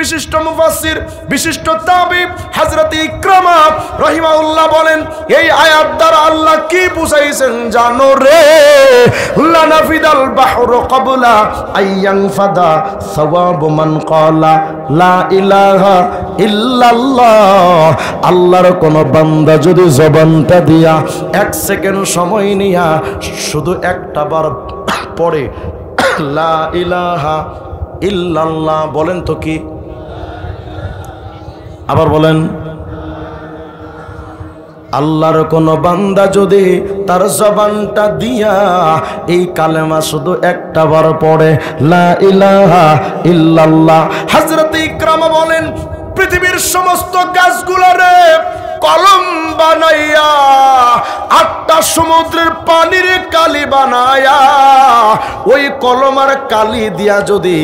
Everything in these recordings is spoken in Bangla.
বিশিষ্ট মুফাসসির বিশিষ্ট তাবী হযরত ইকরামা রাহিমাহুল্লাহ বলেন এই আয়াত দ্বারা আল্লাহ কি বুঝাইছেন জানো রে লানাফিদাল বাহরু ক্বাবলা আইয়ানফাদা সাওয়াবু মান ক্বালা লা ইলাহা ইল্লাল্লাহ। আল্লাহর কোন বান্দা যদি জবানটা দিয়া 1 সেকেন্ড সময় নিয়া শুধু একটা বার পড়ে লা ইলাহা ইল্লাল্লাহ, বলেন তো কি? আবার বলেন। আল্লাহর কোন বান্দা যদি তার জবানটা দিয়া এই কালেমা শুধু একটা বার পড়ে লা ইলাহা ইল্লাল্লাহ, হযরত ইকরামা বলেন পৃথিবীর সমস্ত গাছগুলোরে কলম বানাইয়া 8টা সমুদ্রের পানির কালি বানায়া ওই কলমার কালি দিয়া যদি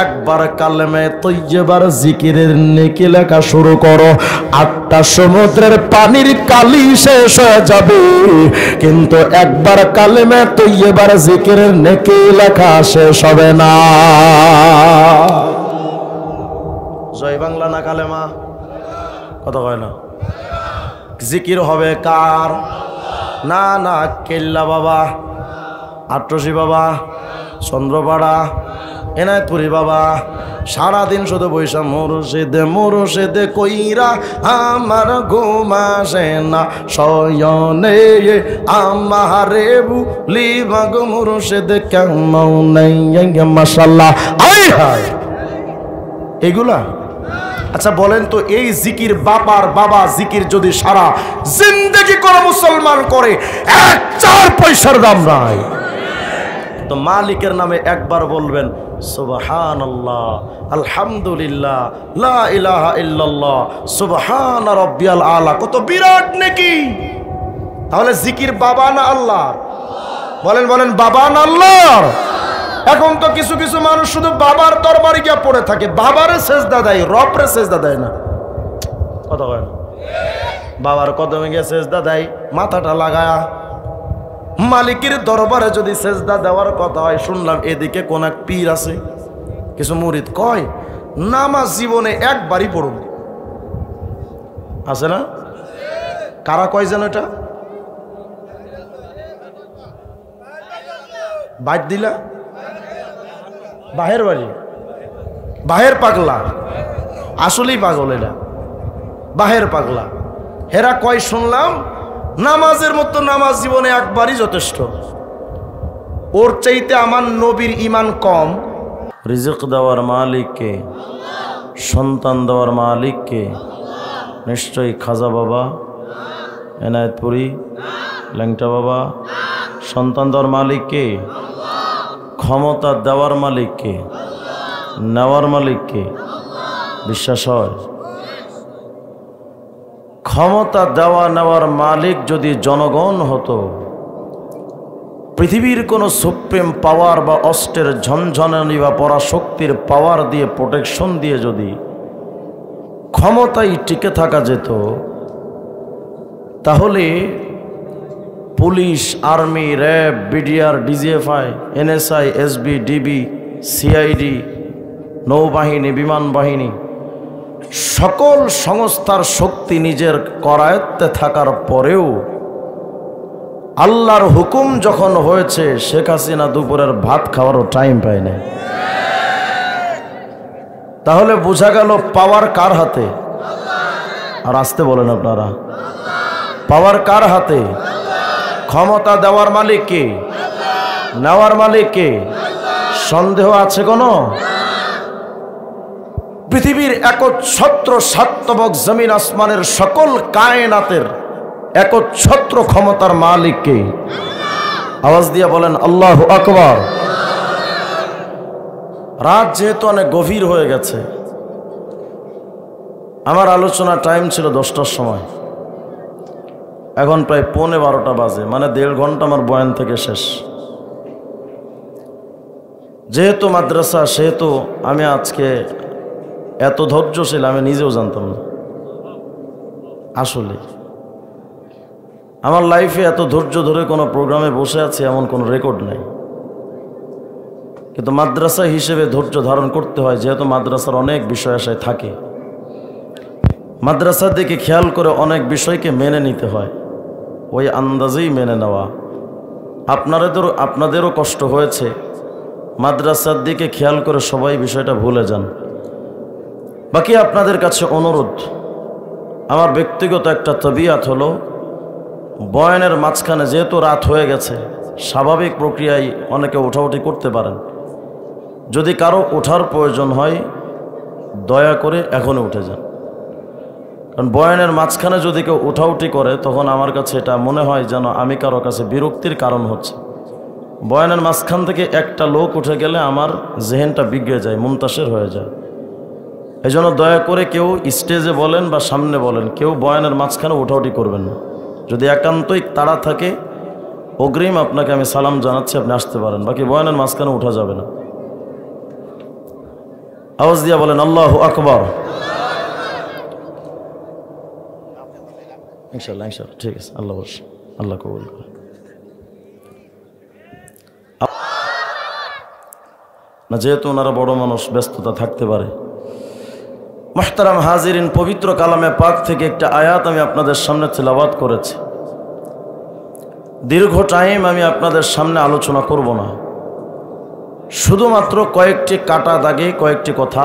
একবার কালেমে তৈয়বার জিকিরের নেকি লেখা শুরু করো 8টা সমুদ্রের পানির কালি শেষ হয়ে যাবে, কিন্তু একবার কালেমে তৈয়বার জিকিরের নেকি লেখা শেষ হবে না। জয় বাংলা না কালেমা? কথা কয় না। জিকির হবে কার? না না, কেল্লা বাবা, আট্রসি বাবা, চন্দ্রপাড়া, এনায়তপুরি বাবা সারাদিন শুধু বৈশা মুর্শিদে মুর্শিদে কইরা আমার ঘুম আসে না শয়নে আমারে বুলি মাগ মুর্শিদে কেমন নাই মাশাআল্লাহ। আয় হায় এগুলা। আচ্ছা বলেন তো এই জিকির বাবার বাবা জিকির যদি সারা জিন্দেগি করে মুসলমান করে 1-4 পয়সার দাম নাই, তো মালিকের নামে একবার বলবেন সুবহানাল্লাহ আলহামদুলিল্লাহ লা ইলাহা ইল্লাল্লাহ সুবহানা রাব্বিয়াল আলা, কত বিরাট নেকি। তাহলে জিকির বাবা না আল্লাহর? বলেন বলেন, বাবা না আল্লাহর? এখন তো কিছু কিছু মানুষ শুধু বাবার দরবারে গিয়ে পড়ে থাকে, বাবারে সেজদা দেয়, রবরে সেজদা দেয় না। কথা কয় না? বাবার কদমে গিয়ে সেজদা দেয় মাথাটা লাগায়া। মালিকের দরবারে যদি সেজদা দেওয়ার কথা হয়, শুনলাম এদিকে কোন এক পীর আছে, কিছু মুরিদ কয় নামাজ জীবনে একবারই পড়ুন, আছে না? কারা কয় যেন এটা? বাদ দিলা বাহের বাড়ি, বাহের পাগলা, আসলেই পাগল এরা, বাহের পাগলা। হেরা কয় শুনলাম নামাজের মতো নামাজ জীবনে একবারই যথেষ্ট, ওর চাইতে আমার নবীর ঈমান কম। রিজিক দেওয়ার মালিক কে? সন্তান দেওয়ার মালিক কে? নিশ্চয়ই খাজা বাবা, এনায়েতপুরি, ল্যাংটা বাবা। সন্তান দেওয়ার মালিক কে? ক্ষমতা দেওয়ার মালিক কে? নেওয়ার মালিক কে? বিশ্বাস হয়? ক্ষমতা দেওয়া নেওয়ার মালিক যদি জনগণ হতো, পৃথিবীর কোনো সুপ্রিম পাওয়ার বা অস্ত্রের ঝনঝনানি বা পরাশক্তির পাওয়ার দিয়ে প্রোটেকশন দিয়ে যদি ক্ষমতায় টিকে থাকা যেত, তাহলে police, army, RAB, BDR, DGFI, NSI, SB, DB, CID, নৌবাহিনী, বিমান বাহিনী, সকল সংস্থার শক্তি নিজের করায়ত্তে থাকার পরেও আল্লাহর হুকুম যখন হয়েছে, শেখ হাসিনা দুপুরের ভাত খাওয়ারও টাইম পায় না। তাহলে বোঝা গেল পাওয়ার কার হাতে? আর আসতে বলেন আপনারা, পাওয়ার কার হাতে? ক্ষমতা দেওয়ার মালিক কে? নেওয়ার মালিক কে? সন্দেহ আছে কোনো? পৃথিবীর একচ্ছত্র সাত্তবক জমিন আসমানের সকল কায়নাতের একচ্ছত্র ক্ষমতার মালিক কে? আওয়াজ দিয়ে বলেন আল্লাহু আকবার। রাত যেহেতু অনেক গভীর হয়ে গেছে, আমার আলোচনা টাইম ছিল 10টার সময়, এখন প্রায় 11:15 বাজে, মানে 1.5 ঘন্টা আমার বয়ান থেকে শেষ। যেহেতু মাদ্রাসা, সেহেতু আমি আজকে এত ধৈর্যশীল আমি নিজেও জানতাম না। আসলে আমার লাইফে এত ধৈর্য ধরে কোনো প্রোগ্রামে বসে আছে এমন কোনো রেকর্ড নেই। কিন্তু মাদ্রাসা হিসেবে ধৈর্য ধারণ করতে হয়, যেহেতু মাদ্রাসার অনেক বিষয় আশায় থাকে। মাদ্রাসার দিকে খেয়াল করে অনেক বিষয়কে মেনে নিতে হয়, ওই আন্দাজেই মেনে নেওয়া। আপনাদেরও কষ্ট হয়েছে, মাদ্রাসার দিকে খেয়াল করে সবাই বিষয়টা ভুলে যান। বাকি আপনাদের কাছে অনুরোধ, আমার ব্যক্তিগত একটা তবিয়াত হলো, বয়ানের মাঝখানে যেহেতু রাত হয়ে গেছে, স্বাভাবিক প্রক্রিয়ায় অনেকে ওঠাউঠি করতে পারেন। যদি কারো ওঠার প্রয়োজন হয় দয়া করে এখনই উঠে যান, কারণ বয়ানের মাঝখানে যদি কেউ উঠাউঠি করে তখন আমার কাছে এটা মনে হয় যেন আমি কারো কাছে বিরক্তির কারণ হচ্ছে। বয়ানের মাঝখান থেকে একটা লোক উঠে গেলে আমার জেহেনটা বিগড়ে যায়, মুনতাসির হয়ে যায়। এই জন্য দয়া করে কেউ স্টেজে বলেন বা সামনে বলেন, কেউ বয়ানের মাঝখানে উঠাউঠি করবেন না। যদি একান্তই তাড়া থাকে, অগ্রিম আপনাকে আমি সালাম জানাচ্ছি, আপনি আসতে পারেন, বাকি বয়ানের মাঝখানে উঠা যাবে না। আওয়াজ দিয়া বলেন আল্লাহু আকবার। ইনশাআল্লাহ ইনশাআল্লাহ, ঠিক আছে, আল্লাহ বস, আল্লাহ কবুল করে। না, যেহেতু ওনারা বড় মানুষ, ব্যস্ততা থাকতে পারে। মুহতারাম হাজিরিন, পবিত্র কালামে পাক থেকে একটা আয়াত আমি আপনাদের সামনে তিলাওয়াত করেছি। দীর্ঘ টাইম আমি আপনাদের সামনে আলোচনা করব না, শুধুমাত্র কয়েকটি কাটা দাগে কয়েকটি কথা,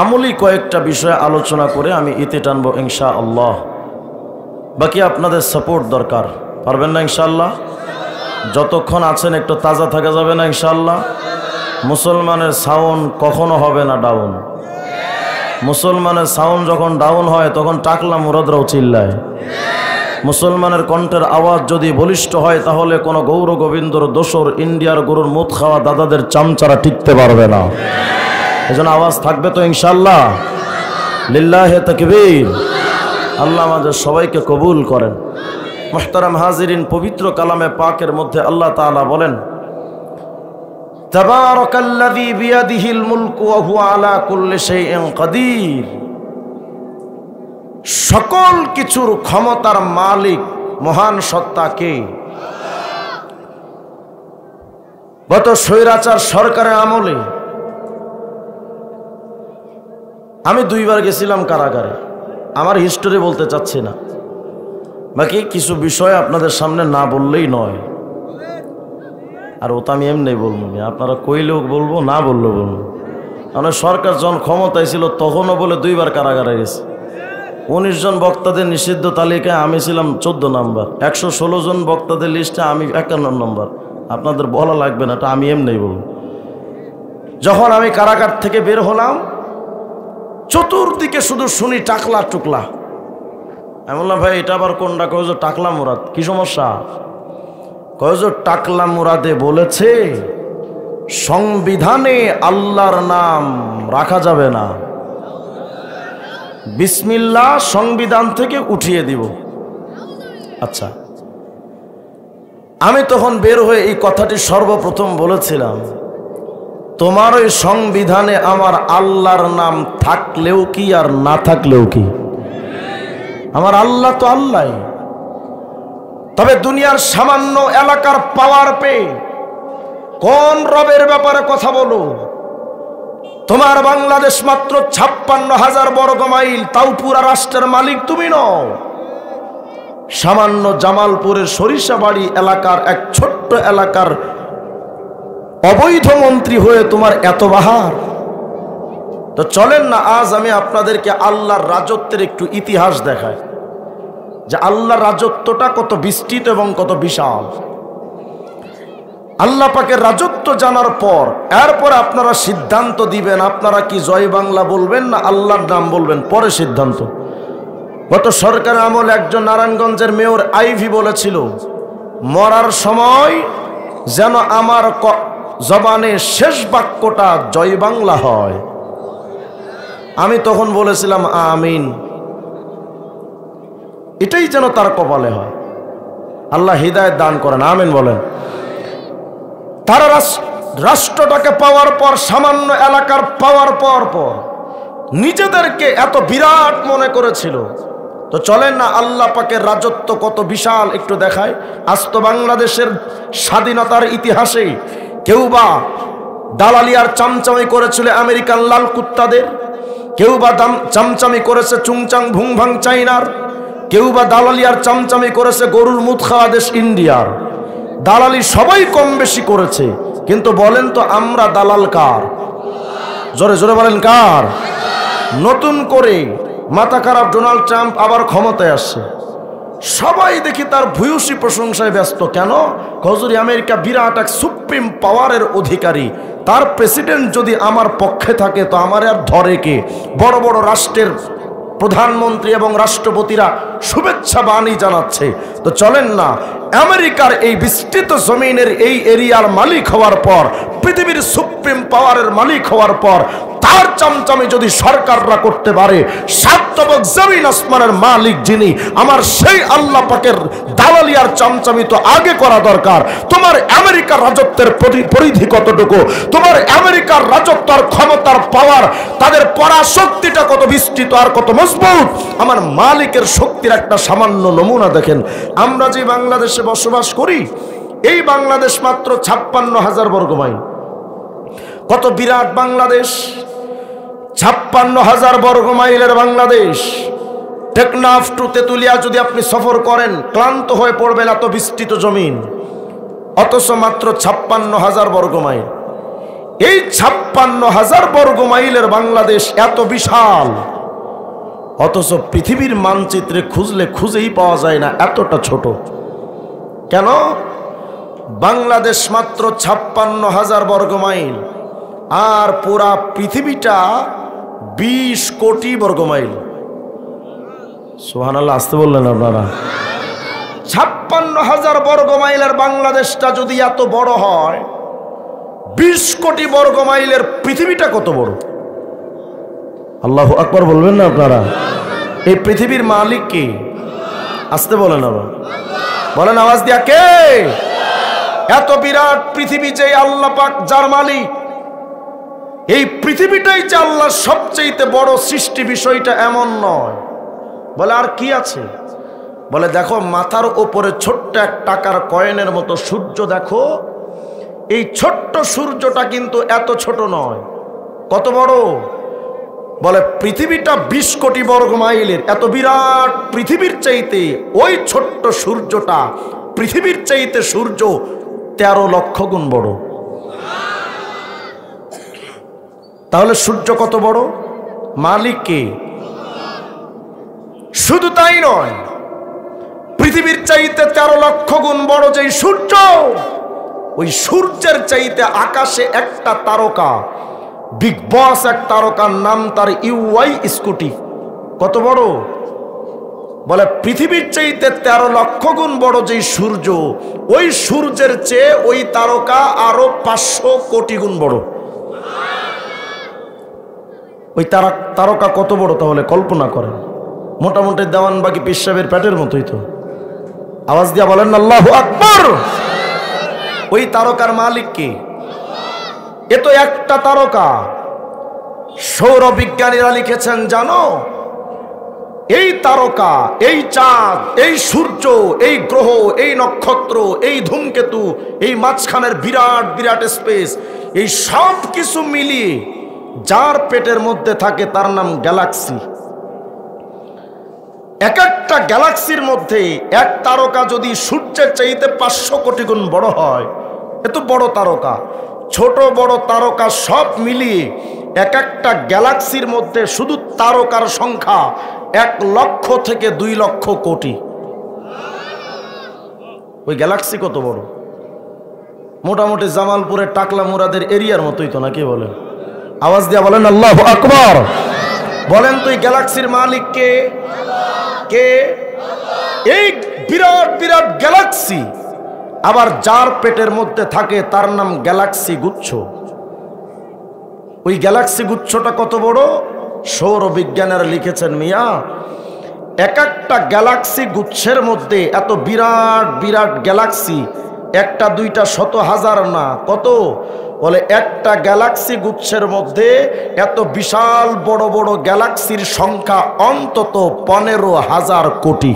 আমলি কয়েকটা বিষয় আলোচনা করে আমি ইতি টানবো ইনশাআল্লাহ। বাকি আপনাদের সাপোর্ট দরকার, পারবেন না ইনশাআল্লাহ? যতক্ষণ আছেন একটু তাজা থাকা যাবে না ইনশাআল্লাহ? মুসলমানের সাউন্ড কখনো হবে না ডাউন। মুসলমানের সাউন্ড যখন ডাউন হয় তখন টাকলা মুরাদরাও চিল্লায়। মুসলমানের কণ্ঠের আওয়াজ যদি বলিষ্ঠ হয় তাহলে কোনো গৌর গোবিন্দর দোসর ইন্ডিয়ার গরুর মুখ খাওয়া দাদাদের চামচারা টিকতে পারবে না। এজন্য আওয়াজ থাকবে তো ইনশাআল্লাহ? লিল্লাহে তাকবীর। আল্লাহ আমাদের সবাইকে কবুল করেন। মুহতারাম হাজিরিন, পবিত্র কালামে পাকের মধ্যে আল্লাহ তাআলা বলেন, তাবারাকাল্লাযী বিয়াদিহিল মুলকু ওয়া হুয়া আলা কুল্লি শাইইন কাদির। সকল কিছুর ক্ষমতার মালিক মহান সত্তা কে? গত স্বৈরাচার সরকারের আমলে আমি 2 বার গেছিলাম কারাগারে। আমার হিস্টোরি বলতে চাচ্ছি না, বাকি কিছু বিষয় আপনাদের সামনে না বললেই নয়। আর ওটা আমি এমনি বলবো না, আপনারা কইলেও বলবো, না বললেও বলবো। মানে সরকার যখন ক্ষমতায় ছিল তখনও বলে 2 বার কারাগারে গেছে। 19 জন বক্তাদের নিষিদ্ধ তালিকায় আমি ছিলাম 14 নম্বর। 116 জন বক্তাদের লিস্টে আমি 51 নম্বর। আপনাদের বলা লাগবে না, এটা আমি এমনি বলবো। যখন আমি কারাগার থেকে বের হলাম, চতুর্দিকে শুধু শুনি টাকলা টুকলা। আমি বললাম, ভাই এটা আবার কোনটা? কয় যে টাকলা মুরাদ। কি সমস্যা? কয় যে টাকলা মুরাদে বলেছে সংবিধানে আল্লাহর নাম রাখা যাবে না, বিসমিল্লাহ সংবিধান থেকে উঠিয়ে দিব। আচ্ছা, আমি তখন বের হয়ে এই কথাটি সর্বপ্রথম বলেছিলাম, তোমার ওই সংবিধানে আমার আল্লাহর নাম থাকলেও কি আর না থাকলেও কি, আমার আল্লাহ তো আল্লাহ। তবে দুনিয়ার সামান্য এলাকার পাওয়ার পেয়ে কোন রবের ব্যাপারে কথা বলো? তোমার বাংলাদেশ মাত্র 56,000 বর্গ মাইল, তাও পুরা রাষ্ট্রের মালিক তুমি নও। সামান্য জামালপুরের সরিষাবাড়ি এলাকার এক ছোট্ট এলাকার অবৈধ মন্ত্রী হয়ে তোমার এত বাহার। তো চলেন না আজ আমি আপনাদেরকে আল্লাহর রাজত্বের একটু ইতিহাস দেখাই, যে আল্লাহর রাজত্বটা কত বিস্তৃত এবং কত বিশাল। আল্লাহ পাকের রাজত্ব জানার পর এরপর আপনারা সিদ্ধান্ত দিবেন, আপনারা কি জয় বাংলা বলবেন না আল্লাহর নাম বলবেন, পরে সিদ্ধান্ত। গত সরকার আমল একজন নারায়ণগঞ্জের মেয়র আইভি বলেছিল, মরার সময় যেন আমার জবানে শেষ বাক্যটা জয় বাংলা হয়। আমি তখন বলেছিলাম আমিন, এটাই যেন তার কপালে হয়। আল্লাহ হিদায়াত দান করেন, আমিন বলেন। তারা রাষ্ট্রটাকে পাওয়ার পর, সামান্য এলাকার পাওয়ার পর নিজেদেরকে এত বিরাট মনে করেছিল। তো চলেন না আল্লাহ পাকের রাজত্ব কত বিশাল একটু দেখায়। আজ তো বাংলাদেশের স্বাধীনতার ইতিহাসে কেউ বা দালালিয়ার চামচামি করেছিল আমেরিকান লাল কুত্তাদের, কেউ বা চামচামি করেছে চুংচাং ভুংভাং চাইনার, কেউ বা দালালিয়ার চামচামি করেছে গরুর মুখ খাওয়া দেশ ইন্ডিয়ার। দালালি সবাই কম বেশি করেছে, কিন্তু বলেন তো আমরা দালাল কার? জোরে জোরে বলেন কার? নতুন করে মাথা খারাপ ডোনাল্ড ট্রাম্প আবার ক্ষমতায় আসছে, সবাই দেখি তার ভূয়সী প্রশংসায় ব্যস্ত। কেন? হুজুরি আমেরিকা বিরাট এক সুপ্রিম পাওয়ারের অধিকারী, তার প্রেসিডেন্ট যদি আমার পক্ষে থাকে তো আমার আর ধরে কে? বড় বড় রাষ্ট্রের প্রধানমন্ত্রী এবং রাষ্ট্রপতিরা শুভেচ্ছা বাণী জানাচ্ছে। তো চলেন না, আমেরিকার এই বিস্তৃত জমিনের এই এরিয়ার মালিক হওয়ার পর, পৃথিবীর সুপ্রিম পাওয়ারের মালিক হওয়ার পর তার চামচামি যদি সরকাররা করতে পারে, সাতবক জমিন আসমানের মালিক যিনি, আমার সেই আল্লাহ পাকের দালালিয়ার চামচামি তো আগে করা দরকার। তোমার আমেরিকার রাজত্বের পরিধি কতটুকু, তোমার আমেরিকার রাজত্ব আর ক্ষমতার পাওয়ার, তাদের পরাশক্তিটা কত বিস্তৃত আর কত মজবুত, আমার মালিকের শক্তির একটা সামান্য নমুনা দেখেন। আমরা যে বাংলাদেশে বসবাস করি, এই বাংলাদেশ মাত্র 56,000 বর্গ মাইল। কত বিরাট বাংলাদেশ! 56,000 বর্গ মাইলের বাংলাদেশ। টেকনাফ টু তেতুলিয়া যদি আপনি সফর করেন, ক্লান্ত হয়ে পড়বেন, এত বিস্তৃত জমিন, অথচ মাত্র 56,000 বর্গ মাইল। এই 56,000 বর্গ মাইলের বাংলাদেশ এত বিশাল, অথচ পৃথিবীর মানচিত্রে খুঁজলে খুঁজেই পাওয়া যায় না, এতটা ছোট। কেন? বাংলাদেশ মাত্র 56,000 বর্গ মাইল, আর পুরা পৃথিবীটা 20 কোটি বর্গ মাইল। সুবহানাল্লাহ, আসতে বললেন আপনারা? 56,000 বর্গ মাইলের বাংলাদেশটা যদি এত বড় হয়, 20 কোটি বর্গ মাইলের পৃথিবীটা কত বড়? আল্লাহু আকবার বলবেন না আপনারা? এই পৃথিবীর মালিক কে? আসতে বলেন আবার, বলেন আওয়াজ দিয়া, কে? এত বিরাট পৃথিবী যে আল্লাহ পাক যার মালিক, এই পৃথিবীটাই যে আল্লাহর সবচেয়ে বড় সৃষ্টি, বিষয়টা এমন নয়। বলে আর কি আছে? বলে দেখো, মাথার উপরে ছোট্ট এক টাকার কয়েনের মতো সূর্য দেখো, এই ছোট্ট সূর্যটা কিন্তু এত ছোট নয়। কত বড়? বলে পৃথিবীটা 20 কোটি বর্গ মাইলের। এত বিরাট পৃথিবীর চাইতে ওই ছোট্ট সূর্যটা, পৃথিবীর চাইতে সূর্য 13 লক্ষ গুণ বড়। তাহলে সূর্য কত বড়? মালিক কে? শুধু তাই নয়, পৃথিবীর চাইতে 13 লক্ষ গুণ বড় যেই সূর্য, ওই সূর্যের চাইতে আকাশে একটা তারকা, বিগ বস এক তারকার নাম তার ইউআই স্কুটি। কত বড়? বলে পৃথিবীর চাইতে 13 লক্ষ গুণ বড় যেই সূর্য, ওই সূর্যের চেয়ে ওই তারকা আরো 500 কোটি গুণ বড়। ওই তারকা কত বড় তাহলে কল্পনা করেন। মোটামুটি দেওয়ানবাগি পীর সাহেবের পেটের মতোই তো। আওয়াজ দিয়া বলেন আল্লাহু আকবার। ওই তারকার মালিক কে? এ তো একটা তারকা। সৌরবিজ্ঞানীরা লিখেছেন, জানো, এই তারকা, এই চাঁদ, এই সূর্য, এই গ্রহ, এই নক্ষত্র, এই ধূমকেতু, এই মাঝখানের বিরাট বিরাট স্পেস, এই সব কিছু মিলিয়ে যার পেটের মধ্যে থাকে তার নাম গ্যালাক্সি। এক একটা গ্যালাক্সির মধ্যে এক তারকা যদি সূর্যের চাইতে 500 কোটি গুণ বড় হয়, এত বড় তারকা, ছোট বড় তারকা সব মিলিয়ে এক একটা গ্যালাক্সির মধ্যে শুধু তারকার সংখ্যা 1 লক্ষ থেকে 2 লক্ষ কোটি। ওই গ্যালাক্সি কত বড়? মোটামুটি জামালপুরের টাকলা মুরাদের এরিয়ার মতোই তো, নাকি বলেন? আওয়াজ দিয়া বলেন আল্লাহু আকবার। বলেন তো এই গ্যালাক্সির মালিক কে? কে? এই বিরাট বিরাট গ্যালাক্সি, আবার যার পেটের মধ্যে থাকে তার নাম গ্যালাক্সি গুচ্ছ। ওই গ্যালাক্সি গুচ্ছটা কত বড়? সৌরবিজ্ঞানীরা লিখেছেন, মিয়া, এক একটা গ্যালাক্সি গুচ্ছের মধ্যে এত বিরাট বিরাট গ্যালাক্সি, একটা দুইটা শত হাজার না, কত? বলে একটা গ্যালাক্সি গুচ্ছের মধ্যে এত বিশাল বড় বড় গ্যালাক্সির সংখ্যা অন্তত 15,000 কোটি।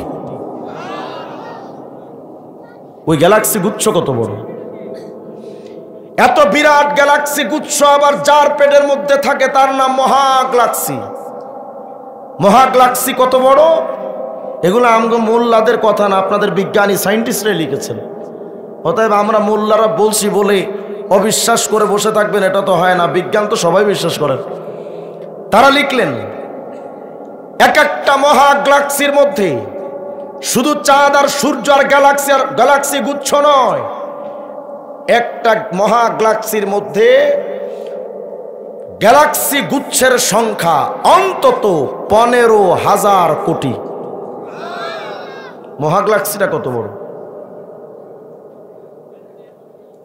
ওই গ্যালাক্সি গুচ্ছ কত বড়? এত বিরাট গ্যালাক্সি গুচ্ছ আবার যার পেটের মধ্যে থাকে তার নাম মহাগ্যালাক্সি। মহাগ্যালাক্সি কত বড়? এগুলো আমগো মোল্লাদের কথা না, আপনাদের বিজ্ঞানী সায়েন্টিস্টরাই লিখেছেন। অতএব আমরা মোল্লারা বলছি বলে অবিশ্বাস করে বসে থাকবেন এটা তো হয় না। বিজ্ঞান তো সবাই বিশ্বাস করেন। তারা লিখলেন এক একটা মহাগ্যালাক্সির মধ্যে শুধু চাঁদ আর সূর্য আর গ্যালাক্সি গুচ্ছ নয়, একটা মহাগ্যালাক্সির মধ্যে গ্যালাক্সি গুচ্ছের সংখ্যা অন্তত 15,000 কোটি। মহাগ্যালাক্সিটা কত বড়!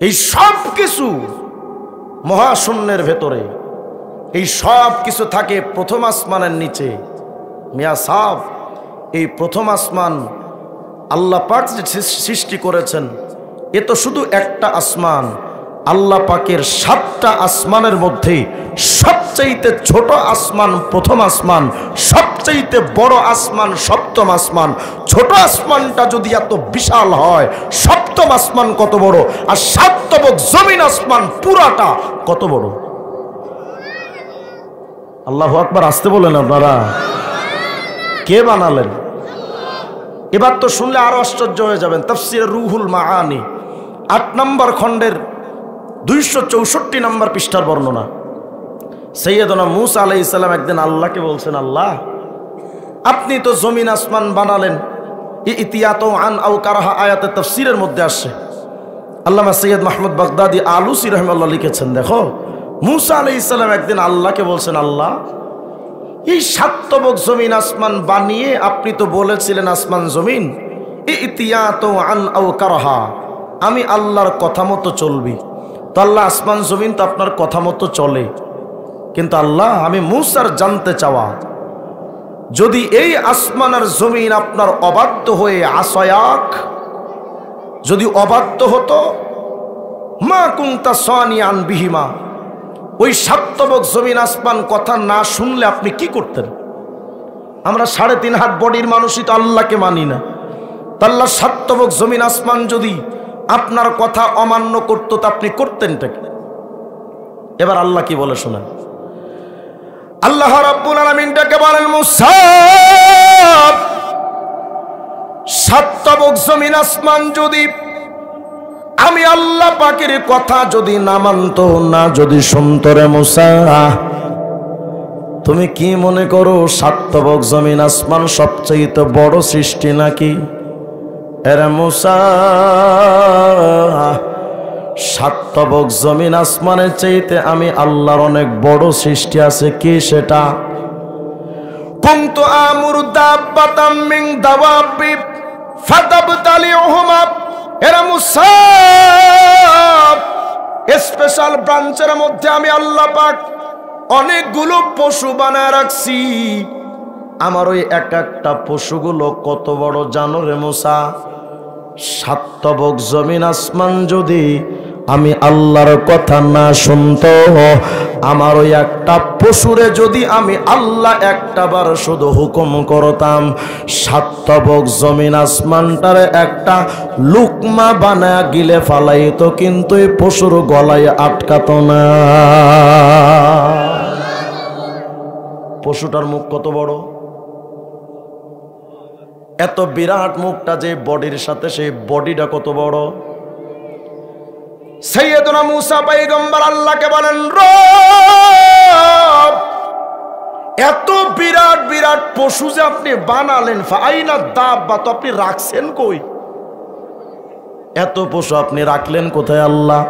এই সব কিছু মহাশূন্যের ভেতরে, এই সব কিছু থাকে প্রথম আসমানের নিচে। মিয়া সাহেব, এই প্রথম আসমান আল্লাহ পাক যে সৃষ্টি করেছেন এ তো শুধু একটা আসমান। আল্লাহ পাকের 7টা আসমানের মধ্যে সবচাইতে ছোট আসমান প্রথম আসমান, সবচাইতে বড় আসমান সপ্তম আসমান। ছোট আসমানটা যদি এত বিশাল হয়, সপ্তম আসমান কত বড়, আর 7 তবক জমিন আসমান পুরাটা কত বড়! আল্লাহু আকবার। আসতে বলেন আপনারা। কে বানালেন? এবার তো শুনলে আরো আশ্চর্য হয়ে যাবেন। তাফসীরে রুহুল মাআনি 8 নম্বর খণ্ডের 264 নম্বর পৃষ্ঠার বর্ণনা। সৈয়দনা মূসা আলাইহিস সালাম একদিন আল্লাহকে বলছেন, আল্লাহ আপনি তো জমিন আসমান বানালেন। ইতিয়াতু আন আও কারাহা আয়াতে তাফসীরের মধ্যে আসছে। আল্লামা সৈয়দ মাহমুদ বাগদাদি আলুসি রাহিমাহুল্লাহ লিখেছেন, দেখো মূসা আলাইহিস সালাম একদিন আল্লাহকে বলছেন, আল্লাহ এই 7 তবক জমিন আসমান বানিয়ে আপনি তো বলেছিলেন আসমান জমিন ইতিয়াতু আন আও কারাহা, আমি আল্লাহর কথা মতো চলবি। তো আল্লাহ আসমান জমিন তো আপনার কথা মতো চলে, কিন্তু আল্লাহ আমি মূসার জানতে চাওয়া, যদি এই আসমান আর জমিন আপনার অবাধ্য হয়ে আসয়াক, যদি অবাধ্য হতো, মা কুনতা সানিয়ান বিহিমা, ওই 7 তবক জমিন আসমান কথা না শুনলে আপনি কি করতেন? আমরা 3.5 হাত বডির মানুষই তো আল্লাহকে মানি না। তো আল্লাহ 7 তবক জমিন আসমান যদি আপনার কথা অমান্য করতো তা আপনি করতেনটা কি? এবার আল্লাহ কি বলে শোনেন। আল্লাহ রাব্বুল আলামিন ডেকে বলেন, মূসা 7 তবক জমিন আসমান যদি আমি আল্লাহ পাকের কথা যদি না মানতো, না যদি শুনতো, রে মূসা তুমি কি মনে করো 7 তবক জমিন আসমান সবচেয়ে বড় সৃষ্টি নাকি? এরে মূসা 7 তবক জমিন আসমানের চাইতে আমি আল্লাহর অনেক বড় সৃষ্টি আছে। কি সেটা? কুনতু আমুরু দাব্বাতাম মিন দাওয়াবি ফাতাবতালিহুমা। এরে মূসা স্পেশাল ব্রাঞ্চের মধ্যে আমি আল্লাহ পাক অনেকগুলো পশু বানায় রাখছি। আমার ওই একটা পশুগুলো কত বড় জানো রে মূসা? 7 তবক জমিন আসমান যদি আমি আল্লাহর কথা না শুনতো, আমার ওই একটা পশুরে যদি আমি আল্লাহ একটাবার শুধু হুকুম করতাম, 7 তবক জমিন আসমানটার একটা লুকমা বানায় গিলে ফালাইতো, কিন্তু এই পশুর গলায় আটকাতো না। পশুটার মুখ কত বড়! এত বিরাট মুখটা যে বডির সাথে, সেই বডিটা কত বড়! সাইয়েদনা মূসা পয়গম্বর আল্লাহকে বলেন, রব এত বিরাট বিরাট পশু যে আপনি বানালেন, ফাইনা দাব্বা, তো আপনি রাখছেন কই? এত পশু আপনি রাখলেন কোথায় আল্লাহ?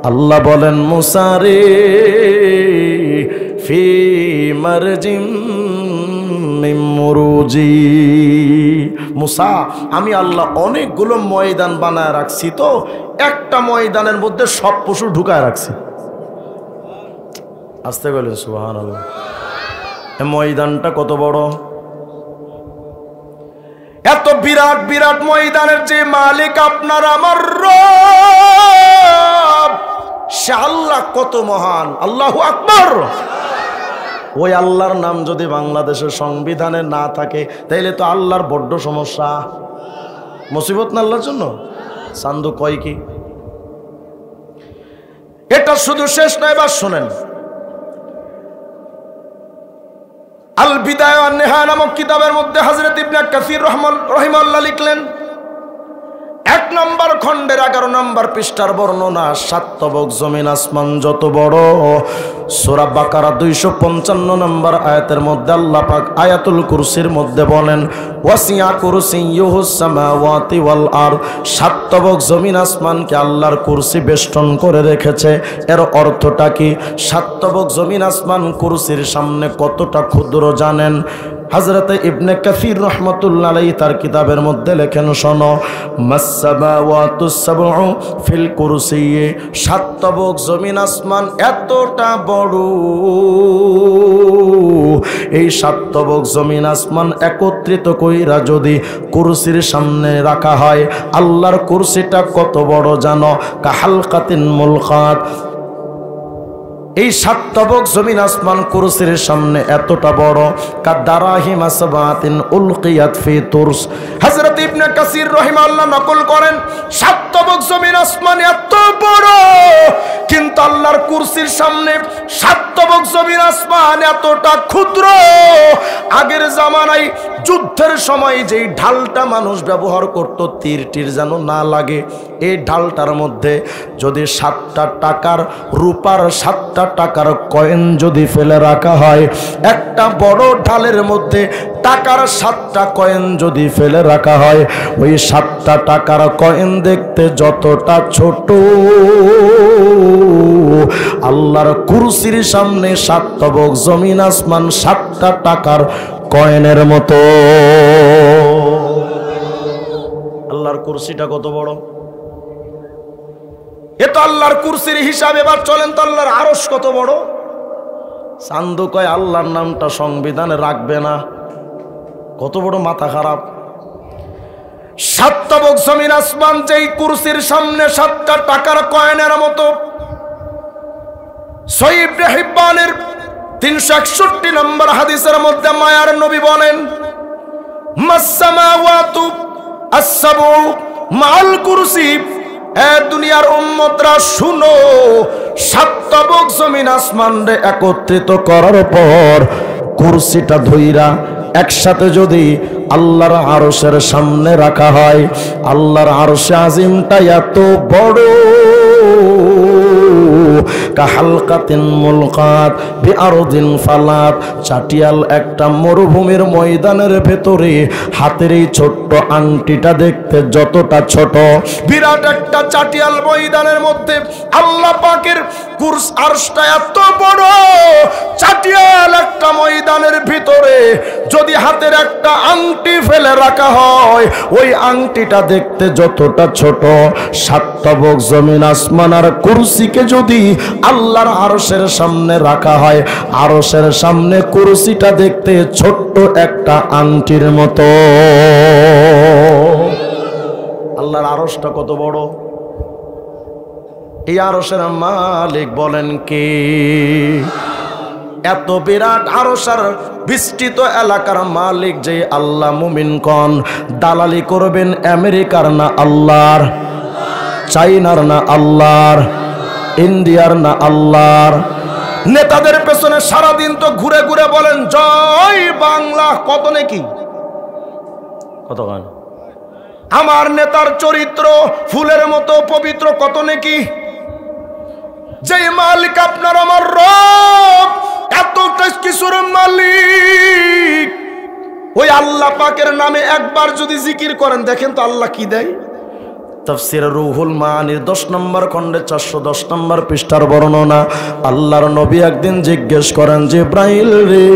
আল্লাহ বলেন, মূসা রে ফি মারজিম মিন মুরুজি। মূসা আমি আল্লাহ অনেকগুলো ময়দান বানায় রাখছি, তো একটা ময়দানের মধ্যে সব পশু ঢুকায় রাখছি। আসতে বলেন সুবহানাল্লাহ। এই ময়দানটা কত বড়! এত বিরাট বিরাট ময়দানের যে মালিক আপনার আমার রব, সে আল্লাহ কত মহান! আল্লাহু আকবার। ওই আল্লাহর নাম যদি বাংলাদেশের সংবিধানে না থাকে তাইলে তো আল্লাহর বড্ড সমস্যা। মুসিবত না আল্লাহর জন্য? চান্দু কয় কি? এটা শুধু শেষ নয়, এবার শুনেন। আল বিদায়া ওয়ান নিহায়া নামক কিতাবের মধ্যে হযরত ইবনে কাসির রাহিমাহুল্লাহ লিখলেন, 1 নম্বর খণ্ডের 11 নম্বর পৃষ্ঠার বর্ণনা, 7 তবক জমিন আসমান যত বড়। সূরা বাকারা 255 নম্বর আয়াতের মধ্যে আল্লাহ পাক আয়াতুল কুরসির মধ্যে বলেন, ওয়াসিয়া কুরসিয়ুহুস সামাওয়াতি ওয়াল আরদ। 7 তবক জমিন আসমানকে আল্লাহর কুরসি বেষ্টন করে রেখেছে। এর অর্থটা কি? 7 তবক জমিন আসমান কুরসির সামনে কতটা ক্ষুদ্র জানেন? হযরত ইবনে কাসির রাহমাতুল্লাহ আলাইহি তার কিতাবের মধ্যে লেখেন, শোনো, মাসসামাওয়াতুস সাবউ ফিল কুরসিয়্যি। 7 তবক জমিন আসমান এতটা বড়, এই 7 তবক জমিন আসমান একত্রিত কইরা যদি কুরসির সামনে রাখা হয়, আল্লাহর কুরসিটা কত বড় জানো? কাহালকাতিন মুলকাত। এই 7 তবক জমিন আসমান কুরসির সামনে এতটা বড়, কাদারাহিম আসবাতিন উলকিয়াত ফি তুরস। হযরত ইবনে কাসির রাহিমাহুল্লাহ নকল করেন, 7 তবক জমিন আসমান এত বড়, কিন্তু আল্লাহর কুরসির সামনে 7 তবক জমিন আসমান এতটা ক্ষুদ্র। আগের জামানায় যুদ্ধের সময় যেই ঢালটা মানুষ ব্যবহার করত, তীর যেন না লাগে, এই ঢালটার মধ্যে যদি 7টা টাকার রূপার 7টা টাকার কয়েন যদি ফেলে রাখা হয়, একটা বড় ঢালের মধ্যে টাকার 7টা কয়েন যদি ফেলে রাখা হয়, ওই 7টা টাকার কয়েন দেখতে যতটা ছোট, আল্লাহর কুরসির সামনে 7 তবক জমিন আসমান 7টা টাকার কয়েনের মতো। আল্লাহর কুরসিটা কত বড়! এ তো আল্লাহর কুরসির হিসাব। এবার চলেন তো আল্লাহর আরশ কত বড়। চান্দু কয় আল্লাহর নামটা সংবিধানে রাখবে না, কত বড় মাথা খারাপ। 7 তবক জমিন আসমান যেই কুরসির সামনে 7টা টাকার কয়েনের মতো। সহিহ ইবনে হিব্বানের 361 নম্বর হাদিসের মধ্যে মায়ার নবী বলেন, মাসসামাওয়াতু আস-সাবউ মাআল কুরসি। এ দুনিয়ার উম্মতরা শুনো, 7 তবক জমিন আসমান রে একত্রিত করার পর কুরসিটা ধইরা একসাথে যদি আল্লাহর আরশের সামনে রাখা হয়, আল্লাহর আরশে আজিমটা এত বড়, কাহালকাতিন মুলকাত বিআরদিন ফালাত। চাটিয়াল একটা মরুভূমির ময়দানের ভেতরে হাতের এই ছোট্ট আংটিটা দেখতে যতটা ছোট, বিরাট একটা চাটিয়াল ময়দানের মধ্যে আল্লাহ পাকের কুরস আরশটা এত বড়। চাটিয়াল একটা ময়দানের ভিতরে যদি হাতের একটা আংটি ফেলে রাখা হয়, ওই আংটিটা দেখতে যতটা ছোট, 7 তবক জমিন আসমান আর কুরসিকে যদি আল্লাহর আরশের সামনে রাখা হয়, আরশের সামনে কুরসিটা দেখতে ছোট্ট একটা আংটির মতো। আল্লাহর আরশটা কত বড়! এই আরশের মালিক বলেন কে? এত বিরাট আরশের বিস্তৃত এলাকার মালিক যে আল্লাহ, মুমিন কোন দালালি করবেন আমেরিকার না আল্লাহর, চাইনার না আল্লাহর, ইন্ডিয়ার না আল্লাহর। নেতাদের পেছনে সারাদিন তো ঘুরে ঘুরে বলেন জয় বাংলা, কত নাকি কত গান। আমার নেতার চরিত্র ফুলের মতো পবিত্র, কত নাকি। যে মালিক আপনার আমার রব, এতটা কিছুর মালিক, ওই আল্লাহ পাকের নামে একবার যদি জিকির করেন, দেখেন তো আল্লাহ কি দেয়। তাফসীর রুহুল মানির 10 নম্বর খণ্ডে 410 নম্বর পৃষ্ঠার বর্ণনা। আল্লাহর নবী একদিন জিজ্ঞেস করেন, জিব্রাইল রে,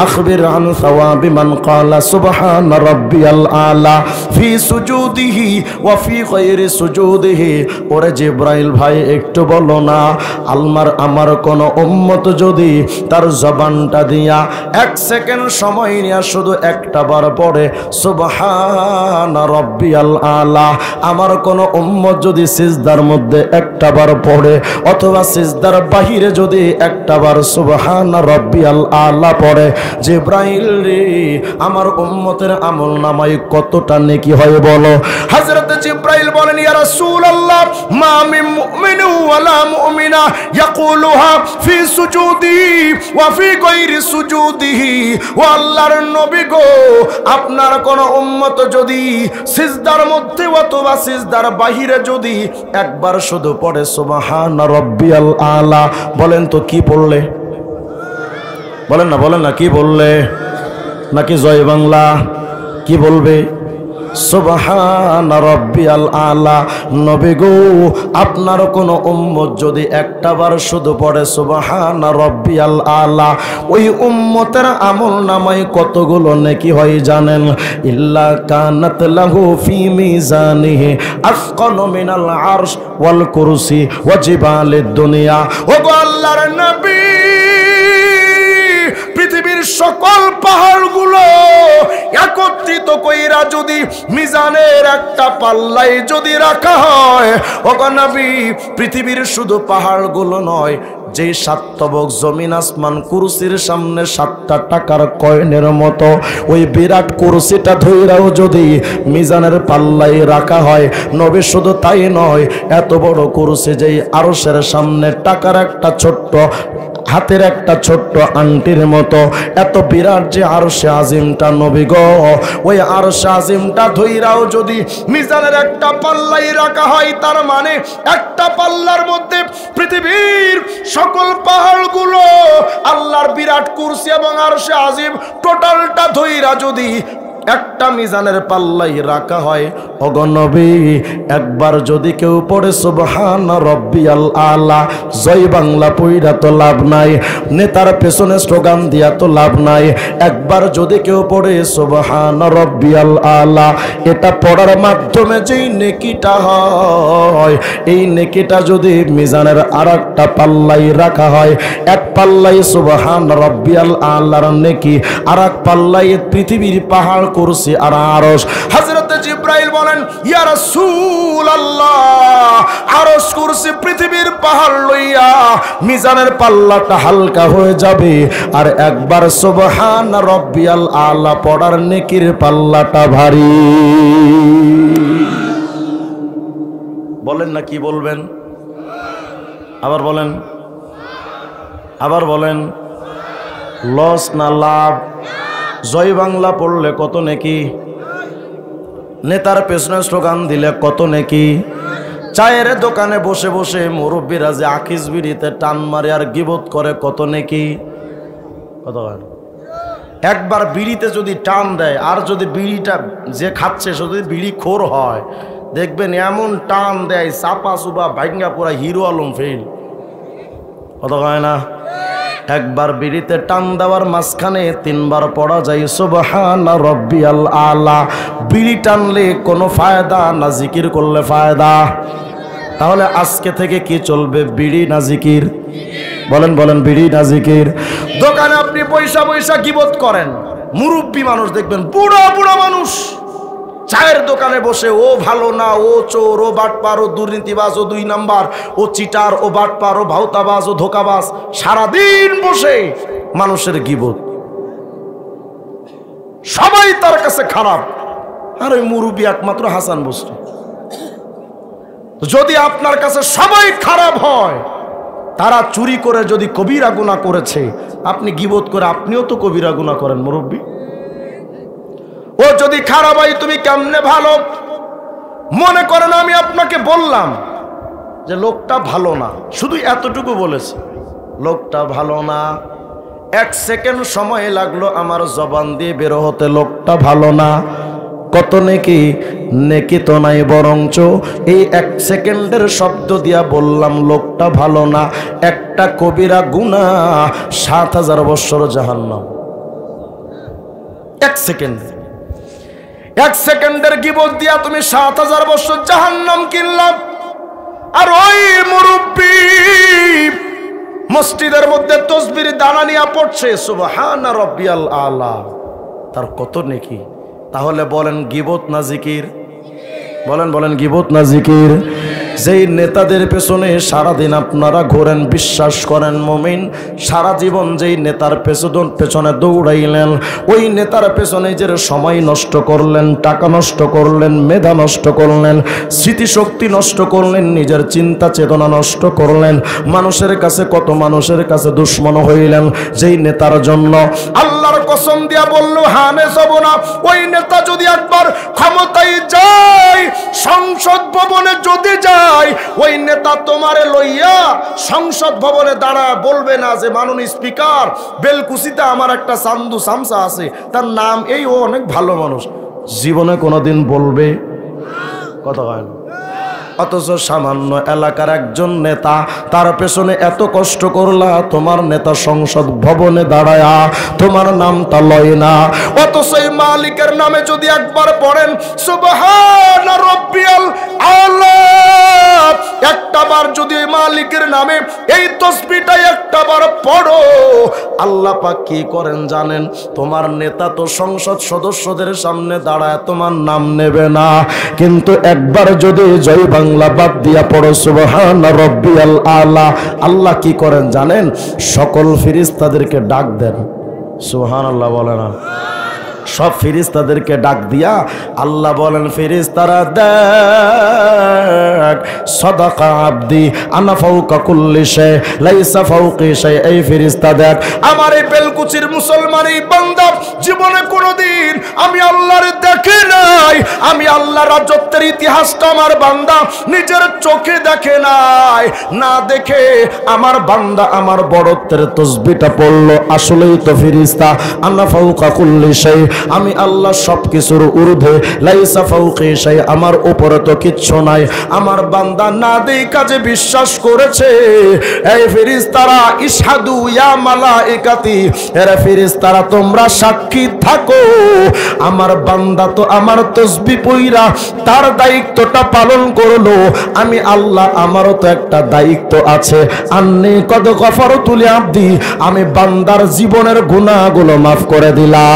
আখবির আন সাওয়াবি মান ক্বালা সুবহান রাব্বিয়াল আলা ফি সুজুদিহি ওয়া ফি গায়রি সুজুদিহি। ওরে জিব্রাইল ভাই, একটু বলো না, আমার কোন উম্মত যদি তার জবানটা দিয়া 1 সেকেন্ড সময় নিয়ে শুধু একটা বার পড়ে সুবহান রাব্বিয়াল আলা, আমার কোন উম্মত যদি সিজদার মধ্যে একটা বার পড়ে অথবা সিজদার বাহিরে যদি একটা বার সুবহান রাব্বিয়াল আলা পড়ে, জিব্রাইল রে আমার উম্মতের আমল নামায় কতটা নেকি হয় বলো। হযরত জিব্রাইল বলেন ইয়া রাসূলুল্লাহ মা মিন মুমিনিন ওয়ালা মুমিনা ইয়াকুলুহা ফি সুজুদিহি ওয়া ফি গায়রি সুজুদিহি। ও আল্লাহর নবী গো, আপনার কোন উম্মত যদি সিজদার মধ্যে অথবা সিজদার বাহিরে যদি একবার শুধু পড়ে সুবহানা রাব্বিয়াল আলা, বলেন তো কি পড়লে? বলেন না কি বললে? নাকি জয় বাংলা? কি বলবে? সুবহানা রাব্বিয়াল আলা। নবী গো, আপনার কোন উম্মত যদি একটা বার শুধু পড়ে সুবহানা রাব্বিয়াল আলা, ওই উম্মতের আমল নামায় কতগুলো নেকি হয় জানেন? ইল্লা কানাত লাহু ফি মিজানিহি আসকালু মিনাল আরশ ওয়াল কুরসি ওয়া জিবালিদ দুনিয়া। ও গো আল্লাহর নবী, পৃথিবীর সকল পাহাড়গুলো একত্রিত কইরা যদি মিজানের একটা পাল্লায় যদি রাখা হয়, ওগো নবী, পৃথিবীর শুধু পাহাড়গুলো নয়, যে 7 তবক জমিন আসমান কুরসির সামনে 7টা টাকার কয়েনের মতো ওই বিরাট কুরসিটা ধইরাও যদি মিজানের পাল্লায় রাখা হয়, নবী শুধু তাই নয়, এত বড় কুরসি যেই আরশের সামনে টাকার একটা ছোট্ট হাতের একটা ছোট্ট আংটির মতো, এত বিরাট যে আরশে আজিমটা নবী গো, ওই আরশে আজিমটা ধইরাও যদি মিজানের একটা পাল্লাই রাখা হয়, তার মানে একটা পাল্লার মধ্যে পৃথিবীর সকল পাহাড়গুলো আল্লাহর বিরাট কুরসি এবং আরশে আজিম টোটালটা ধইরা যদি একটা মিজানের পাল্লাই রাখা হয়, ওগো নবী, একবার যদি কেউ পড়ে সুবহানা রাব্বিয়াল আলা, জয় বাংলা পইরা তো লাভ নাই, নেতার পেছনে স্লোগান দিয়া তো লাভ নাই, একবার যদি কেউ পড়ে সুবহানা রাব্বিয়াল আলা, এটা পড়ার মাধ্যমে যেই নেকিটা হয়, এই নেকিটা যদি মিজানের আরেকটা পাল্লাই রাখা হয়, এক পাল্লাই সুবহানা রাব্বিয়াল আলার নেকি, আরেক পাল্লাই পৃথিবীর পাহাড় কুরসি আর আরশ। হযরত জিব্রাইল বলেন ইয়া রাসূলুল্লাহ, আরশ কুরসি পৃথিবীর পাহাড় লইয়া মিজানের পাল্লাটা হালকা হয়ে যাবে, আর একবার সুবহানা রাব্বিয়াল আলা পড়ার নেকির পাল্লাটা ভারী। বলেন না কি বলবেন? আবার বলেন লস না লাভ? জয় বাংলা পড়লে কত নেকি, নেতার পেছনে স্লোগান দিলে কত নেকি, চায়ের দোকানে বসে বসে মুরব্বীরা যে আকিস বিড়িতে টান মারে আর গিবত করে কত নেকি। কত একবার বিড়িতে যদি টান দেয়, আর যদি বিড়িটা যে খাচ্ছে যদি বিড়ি খোর হয়, দেখবেন এমন টান দেয় চাপা চুপা ভাঙ্গা পুরা হিরো আলম ফেল। কত হয় না? একবার বিড়িতে টান দেওয়ার মাঝখানে 3 বার পড়া যায় সুবহানা রাব্বিয়াল আলা। বিড়ি টানলে কোনো ফায়দা না জিকির করলে ফায়দা? তাহলে আজকে থেকে কি চলবে, বিড়ি না জিকির? বলেন বিড়ি না জিকির? দোকানে আপনি পয়সা গিবত করেন, মুরব্বী মানুষ দেখবেন, বুড়া মানুষ চায়ের দোকানে বসে ও ভালো না, ও চোর, ও বাটপার, ও দুর্নীতিবাজ, ও 2 নাম্বার, ও চিটার, ও বাটপার, ও ভাউতাবাজ, ও ধোকাবাজ, সারাদিন বসে মানুষের গিবত, সবাই তার কাছে খারাপ, আর ওই মুরব্বী একমাত্র হাসান বসরি। যদি আপনার কাছে সবাই খারাপ হয়, তারা চুরি করে যদি কবিরা গুনাহ করেছে, আপনি গিবত করে আপনিও তো কবিরা গুনাহ করেন মুরব্বী। ও যদি খারাপ হয়, তুমি কেমনে ভালো? মনে করেন আমি আপনাকে বললাম যে লোকটা ভালো না, শুধু এতটুকু বলেছে, লোকটা ভালো না, 1 সেকেন্ড সময় লাগলো আমার জবান দিয়ে বের হতে, লোকটা ভালো না। কত নেকি? নেকি তো নাই, বরঞ্চ এই 1 সেকেন্ডের শব্দ দিয়া বললাম লোকটা ভালো না, একটা কবিরা গুনাহ 7000 বছর জাহান্নাম। 1 সেকেন্ডের গিবত দিয়া তুমি 7000 বছর জাহান্নাম কিনলাম। আর ওই মুরব্বী মসজিদের মধ্যে তসবির দানা নিয়ে পড়ছে সুবহানা রাব্বিয়াল আলা, তার কত নেকি। তাহলে বলেন গিবত না জিকির? বলেন গিবত না জিকির? যেই নেতাদের পেছনে সারাদিন আপনারা ঘোরেন, বিশ্বাস করেন মুমিন, সারা জীবন যেই নেতার পেছনে দৌড়াইলেন, ওই নেতার পেছনে যে সময় নষ্ট করলেন, টাকা নষ্ট করলেন, মেধা নষ্ট করলেন, স্মৃতিশক্তি নষ্ট করলেন, নিজের চিন্তা চেতনা নষ্ট করলেন, মানুষের কাছে কত মানুষের কাছে দুশ্মন হইলেন যেই নেতার জন্য। আল্লাহর কসম দিয়া বলল হানে যাব না, ওই নেতা যদি একবার ক্ষমতায় যায়, সংসদ ভবনে যদি যায়, ওই নেতা তোমারে লইয়া সংসদ ভবনে দাঁড়ায় বলবে না যে মাননীয় স্পিকার, বেলকুচিতে আমার একটা চান্দু সামসা আছে, তার নাম এই, ও অনেক ভালো মানুষ। জীবনে কোনোদিন বলবে? কথা হয় না। অথচ সামান্য এলাকার একজন নেতা, তার পেছনে এত কষ্ট করলা, তোমার নেতা সংসদ ভবনে দাঁড়ায়া তোমার নামটা লয় না। অথচ এই মালিকের নামে যদি একবার পড়েন সুবহান রাব্বিয়াল আলা, একটাবার যদি ওই মালিকের নামে এই তাসবিহটা একটাবার পড়ো, আল্লাহ পাক কি করেন জানেন? তোমার নেতা তো সংসদ সদস্যদের সামনে দাঁড়ায় তোমার নাম নেবে না, কিন্তু একবার যদি জয় বাংলা বাদ দিয়া পড়ো সুবহান রাব্বিয়াল আলা, আল্লাহ কি করেন জানেন? সকল ফেরেশতাদেরকে ডাক দেন। সুবহানাল্লাহ বলে না? সব ফেরেশতাদেরকে ডাক দিয়া আল্লাহ বলেন, ফেরেশতারা দেখ, সাদাকা আব্দি আনা ফাওকা কুল্লি শাই লাইসা ফাওকি শাই। এই ফেরেশতা দেখ, আমার এই বেলকুচির মুসলমান এই বান্দা জীবনে কোনোদিন আমি আল্লাহর দেখে নাই, আমি আল্লাহর রাজত্বের ইতিহাসটা আমার বান্দা নিজের চোখে দেখে নাই, না দেখে আমার বান্দা আমার বড়ত্বের তাসবিহটা পড়লো। আসলেই তো ফেরেশতা, আনা ফাওকা কুল্লি শাই, আমি আল্লাহ সবকিছুর ঊর্ধ্বে, লাইসা ফাওকি শাই, আমার উপরে তো কিচ্ছু নাই। আমার বান্দা না দেই কাজে বিশ্বাস করেছে। এই ফেরেশতারা ইশহাদু ইয়া মালাইকাতি, এরা ফেরেশতারা তোমরা সাক্ষী থাকো, আমার বান্দা তো আমার তাসবিহ পয়রা তার দায়িত্বটা পালন করলো, আমি আল্লাহ আমারও তো একটা দায়িত্ব আছে। আন্নী কদ গফারতু লি আবদি, আমি বান্দার জীবনের গুনাহগুলো মাফ করে দিলাম।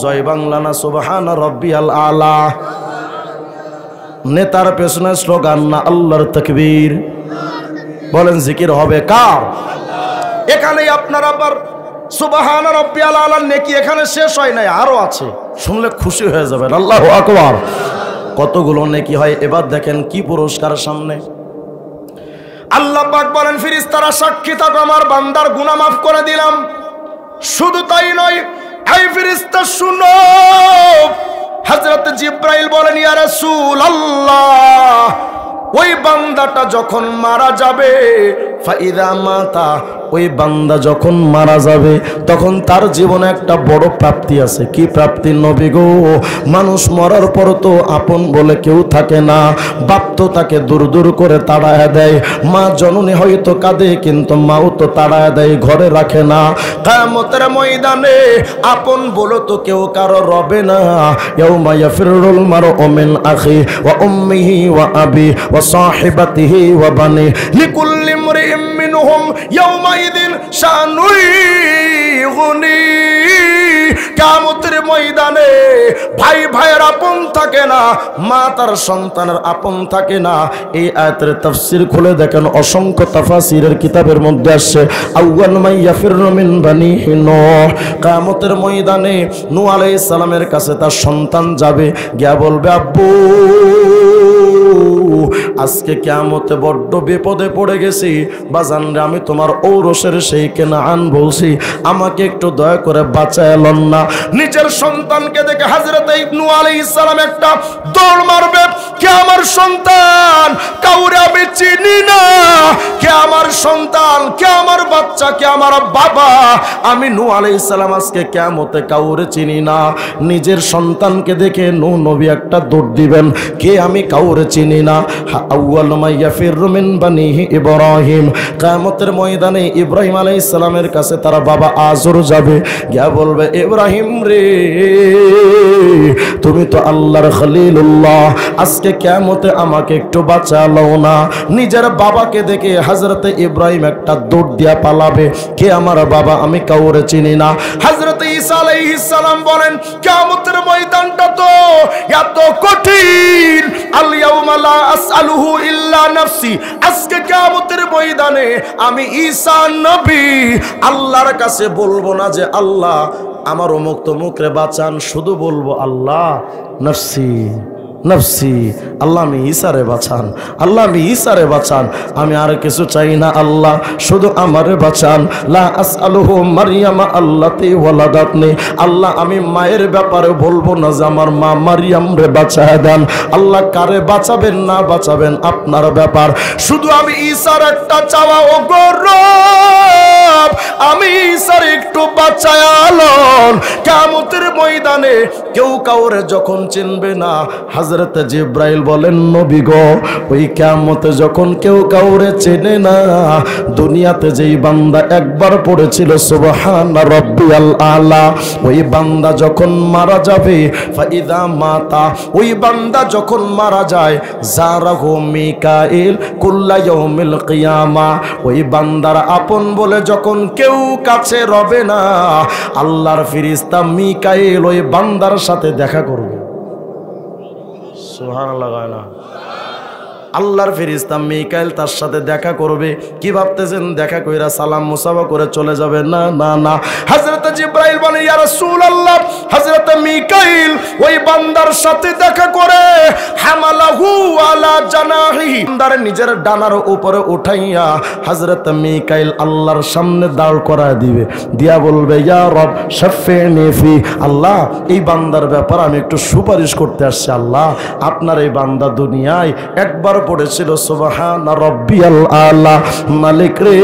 জয় বাংলা না সুবহান রাব্বিয়াল আলা। নেতার পেছনে স্লোগান না আল্লাহর তাকবীর। বলেন জিকির হবে কার? এখানেই আপনারা আবার সুবহান রাব্বিয়াল আলা নেকি এখানে শেষ হয় নাই, আরো আছে, শুনলে খুশি হয়ে যাবেন। আল্লাহু আকবার। কতগুলো নেকি হয় এবার দেখেন কি পুরস্কার সামনে। আল্লাহ পাক বলেন ফেরেশতারা সাক্ষী থাকো, আমার বান্দার গুনাহ মাফ করে দিলাম। শুধু তাই নয়, এই ফেরেশতা শুনো, হযরত জিবরাইল বলেন ইয়া রাসূলুল্লাহ, ওই বান্দাটা যখন মারা যাবে, ফাইদা মাতা, ওই বান্দা যখন মারা যাবে তখন তার জীবনে একটা বড় প্রাপ্তি আছে। কি প্রাপ্তি নবী গো? মানুষ মরার পর তো আপন বলে কেউ থাকে না, বাপ তো তাকে দূর দূর করে তাড়ায় দেয়, মা জননী হয়তো কাঁদে কিন্তু মাও তো তাড়ায় দেয়, ঘরে রাখে না। কিয়ামতের ময়দানে আপন বলে তো কেউ কারো রবে না। ইয়াউমা ইয়াফিরুল মারউ মিন আখি ওয়া উম্মিহি ওয়া আবি ওয়া সাহিবাতিহি ওয়া বানি লিকুল্লি ইমরিইম মিনহুম ইয়াউমাইদিন শানুই গুনি। কিয়ামতের ময়দানে ভাই ভাইয়ের আপন থাকে না, মা তার সন্তানের আপন থাকে না। এই আয়াতের তাফসীর খুলে দেখেন, অসংখ্য তাফসীরের কিতাবের মধ্যে আসছে আউয়াল মা ইয়াফিরু মিন বানিহি নূহ। কিয়ামতের ময়দানে নূহ আলাইহিস সালামের কাছে তার সন্তান যাবে, গিয়া বলবে আব্বু আজকে কিয়ামতে বড্ড বিপদে পড়ে গেছি, বাজান রে আমি তোমার ঔরসের সেই কেনাআন বলছি, আমাকে একটু দয়া করে বাঁচাইলন না। নিজের সন্তানকে দেখে হযরত নূহ আলাইহিস সালাম একটা দৌড় মারবে, কে আমার সন্তান? কাউরে আমি চিনি না, কে আমার সন্তান, কে আমার বাচ্চা, কে আমার বাবা? আমি নূহ আলাইহিস সালাম আজকে কিয়ামতে কাউরে চিনি না। নিজের সন্তানকে দেখে নূহ নবী একটা দৌড় দিবেন, কে আমি কাউরে চিনি না। আউয়ালু মা ইয়াফিরু মিন বানিহি ইব্রাহিম। কিয়ামতের ময়দানে ইব্রাহিম আলাইহিস সালামের কাছে তার বাবা আজর যাবে, গিয়া বলবে ইব্রাহিম রে, তুমি তো আল্লাহর খলিলুল্লাহ, আজকে কিয়ামতে আমাকে একটু বাঁচালো না। নিজের বাবাকে দেখে হযরতে ইব্রাহিম একটা দৌড় দিয়া পালাবে, কে আমার বাবা, আমি কাউরে চিনি না। হযরতে ঈসা আলাইহিস সালাম বলেন কিয়ামতের ময়দানটা তো এত কঠিন, আল ইয়াউমা লা আসআলুহু ইল্লা নাফসি, আজকে কিয়ামতের ময়দানে আমি ঈসা নবী আল্লাহর কাছে বলবো না যে আল্লাহ আমার অমুক তমুকরে বাঁচান, শুধু বলবো আল্লাহ নফসি নফসি, আল্লাহ আমি ঈসারে বাঁচান, আল্লাহ আমি ঈসারে বাঁচান, আমি আর কিছু চাই না, আল্লাহ শুধু আমারে বাঁচান। লা আসআলুহু মারইয়ামা আল্লাতী ওয়ালাদাতনি, আল্লাহ আমি মায়ের ব্যাপারে বলবো না যে আমার মা মারইয়াম রে বাঁচায় দেন, আল্লাহ কারে বাঁচাবেন না বাঁচাবেন আপনার ব্যাপার, শুধু আমি ঈসার একটা চাওয়া, ও গো রব আমি ঈসার একটু বাঁচায় আলন। কিয়ামতের ময়দানে কেউ কাউরে যখন চিনবে না, হযরত জিবরাইল বলেন নবী গো, ওই কিয়ামতে যখন কেউ কাউরে চেনে না, দুনিয়াতে যেই বান্দা একবার পড়েছিল সুবহান রাব্বিয়াল আলা, ওই বান্দা যখন মারা যাবে, ফাইদা মাতা, ওই বান্দা যখন মারা যায়, জারাহু মিকাইল কুল্লা ইয়াউমিল কিয়ামা, ওই বান্দার আপন বলে যখন কেউ কাছে রবে না, আল্লাহর ফেরেশতা মিকাইল ওই বান্দার সাথে দেখা করবে। সুবহানাল্লাহ, না আল্লাহর ফেরেশতা মিকাইল তার সাথে দেখা করবে। কি ভাবতেছেন দেখা কইরা সালাম মুসাফা করে চলে যাবে? না না না, হযরত জিবরাইল বলে ইয়া রাসূলুল্লাহ, হযরত মিকাইল ওই বান্দার সাথে দেখা করে হামালাহু আলা জানাহি, বান্দার নিজের ডানার উপরে উঠাইয়া হযরত মিকাইল আল্লাহর সামনে দাঁড় করায় দিবে, দিয়া বলবে ইয়া রব শাফিনি ফি, আল্লাহ এই বান্দার ব্যাপারে আমি একটু সুপারিশ করতে আসছি, আল্লাহ আপনার এই বান্দা দুনিয়ায় একবার পড়েছিল সুবহান রাব্বিয়াল আলা, মালিক রে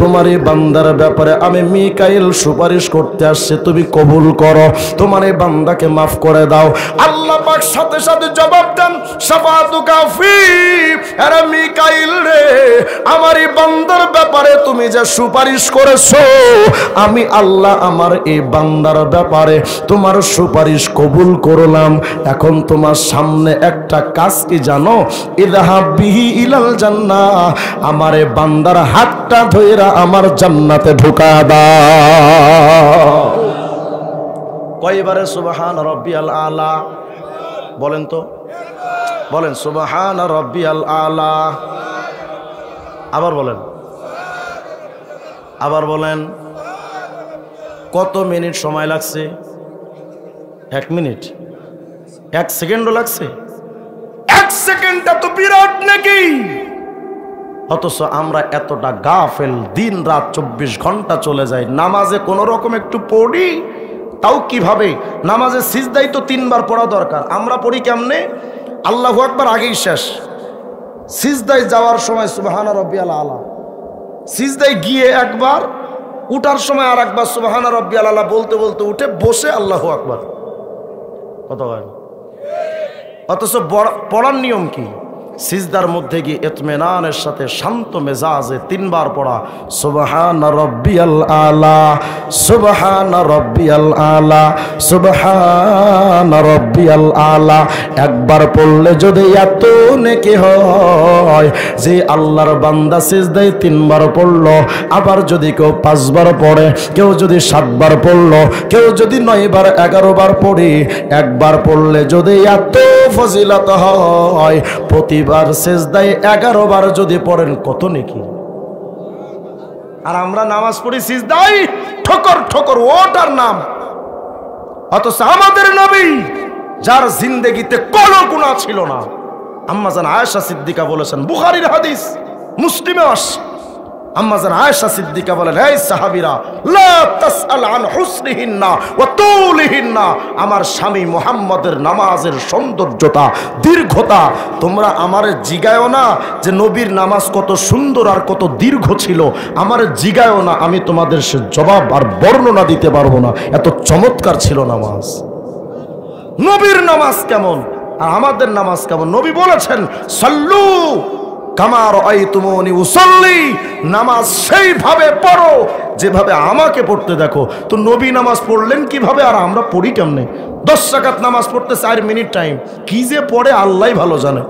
তোমার এই বান্দার ব্যাপারে আমি মিকাইল সুপারিশ করতে আসছে, তুমি কবুল করো, তোমার এই বান্দাকে মাফ করে দাও। আল্লাহ পাক সাথে সাথে জবাব দেন শাফাতুকা ফি, আরে মিকাইল রে আমার এই বান্দার ব্যাপারে তুমি যে সুপারিশ করেছো, আমি আল্লাহ আমার এই বান্দার ব্যাপারে তোমার সুপারিশ কবুল করলাম। এখন তোমার সামনে একটা কাজ কি জানো, ইযহাব বিহি ইলাল জান্নাহ, আমার এই বান্দার হাতটা ধইরা আমার জান্নাতে ঢুকা দাও। কয়বারে সুবহান রাব্বিয়াল আলা বলেন তো, বলেন সুবহান রাব্বিয়াল আলা, আবার বলেন, আবার বলেন। কত মিনিট সময় লাগছে? 1 মিনিট, 1 সেকেন্ডও লাগছে? 1 সেকেন্ডটা তো বিরাট নাকি? অথচ আমরা এতটা গাফেল, দিন রাত 24 ঘন্টা চলে যায়, নামাজে কোন রকম একটু পড়ি, তাও কিভাবে? নামাজে সিজদাই তো 3 বার পড়া দরকার, আমরা পড়ি কেমনে? আল্লাহু আকবার আগেই শেষ, সিজদায় যাওয়ার সময় সুবহান রাব্বিয়াল আলা, সিজদায় গিয়ে একবার, উঠার সময় আর একবার সুবহান রাব্বিয়াল আলা বলতে বলতে উঠে বসে আল্লাহু আকবার। কত হয়? অথচ পড়ার নিয়ম কি? সিজদার মধ্যে গিয়ে ইতমিনানের সাথে শান্ত মেজাজে 3 বার পড়া সুবহান রাব্বিয়াল আলা, সুবহান রাব্বিয়াল আলা, সুবহান রাব্বিয়াল আলা। একবার পড়লে যদি এত নেকি হয় যে আল্লাহর বান্দা সিজদায় 3 বার পড়লো, আবার যদি কেউ 5 বার পড়ে, কেউ যদি 7 বার পড়লো, কেউ যদি 9 বার 11 বার পড়ে, একবার পড়লে যদি এত ফজিলত হয়, প্রতিবার সিজদায় 11 বার যদি পড়েন কত নেকি। আর আমরা নামাজ পড়ি সিজদায় ঠোকর ঠোকর ওটার নাম। অথচ আমাদের নবী যার জিন্দেগিতে কোনো গুনাহ ছিল না, আম্মাজান আয়েশা সিদ্দিকা বলেছেন, বুখারীর হাদিস, মুসলিমে আসে, আম্মাজান আয়েশা সিদ্দিকা বলেন, হে সাহাবীরা, লা তাসআল আন হুসনিহিন্না ওয়া তুলিহিন্না, আমার স্বামী মুহাম্মদের নামাজের সৌন্দর্যতা, দীর্ঘতা তোমরা আমারে জিগায়ও না যে নবীর নামাজ কত সুন্দর আর কত দীর্ঘ ছিল, আমারে জিগায়ও না, আমি তোমাদের সে জবাব আর বর্ণনা দিতে পারবো না, এত চমৎকার ছিল নামাজ। নবীর নামাজ কেমন আর আমাদের নামাজ কেমন? নবী বলেছেন সাল্লু কামা রাআইতুমুনি উসাল্লি, নামাজ সেইভাবে পড়ো যেভাবে আমাকে পড়তে দেখো। তো নবী নামাজ পড়লেন কিভাবে আর আমরা পড়ি কেমনে? 10 রাকাত নামাজ পড়তে 4 মিনিট টাইম, কি যে পড়ে আল্লাহই ভালো জানে।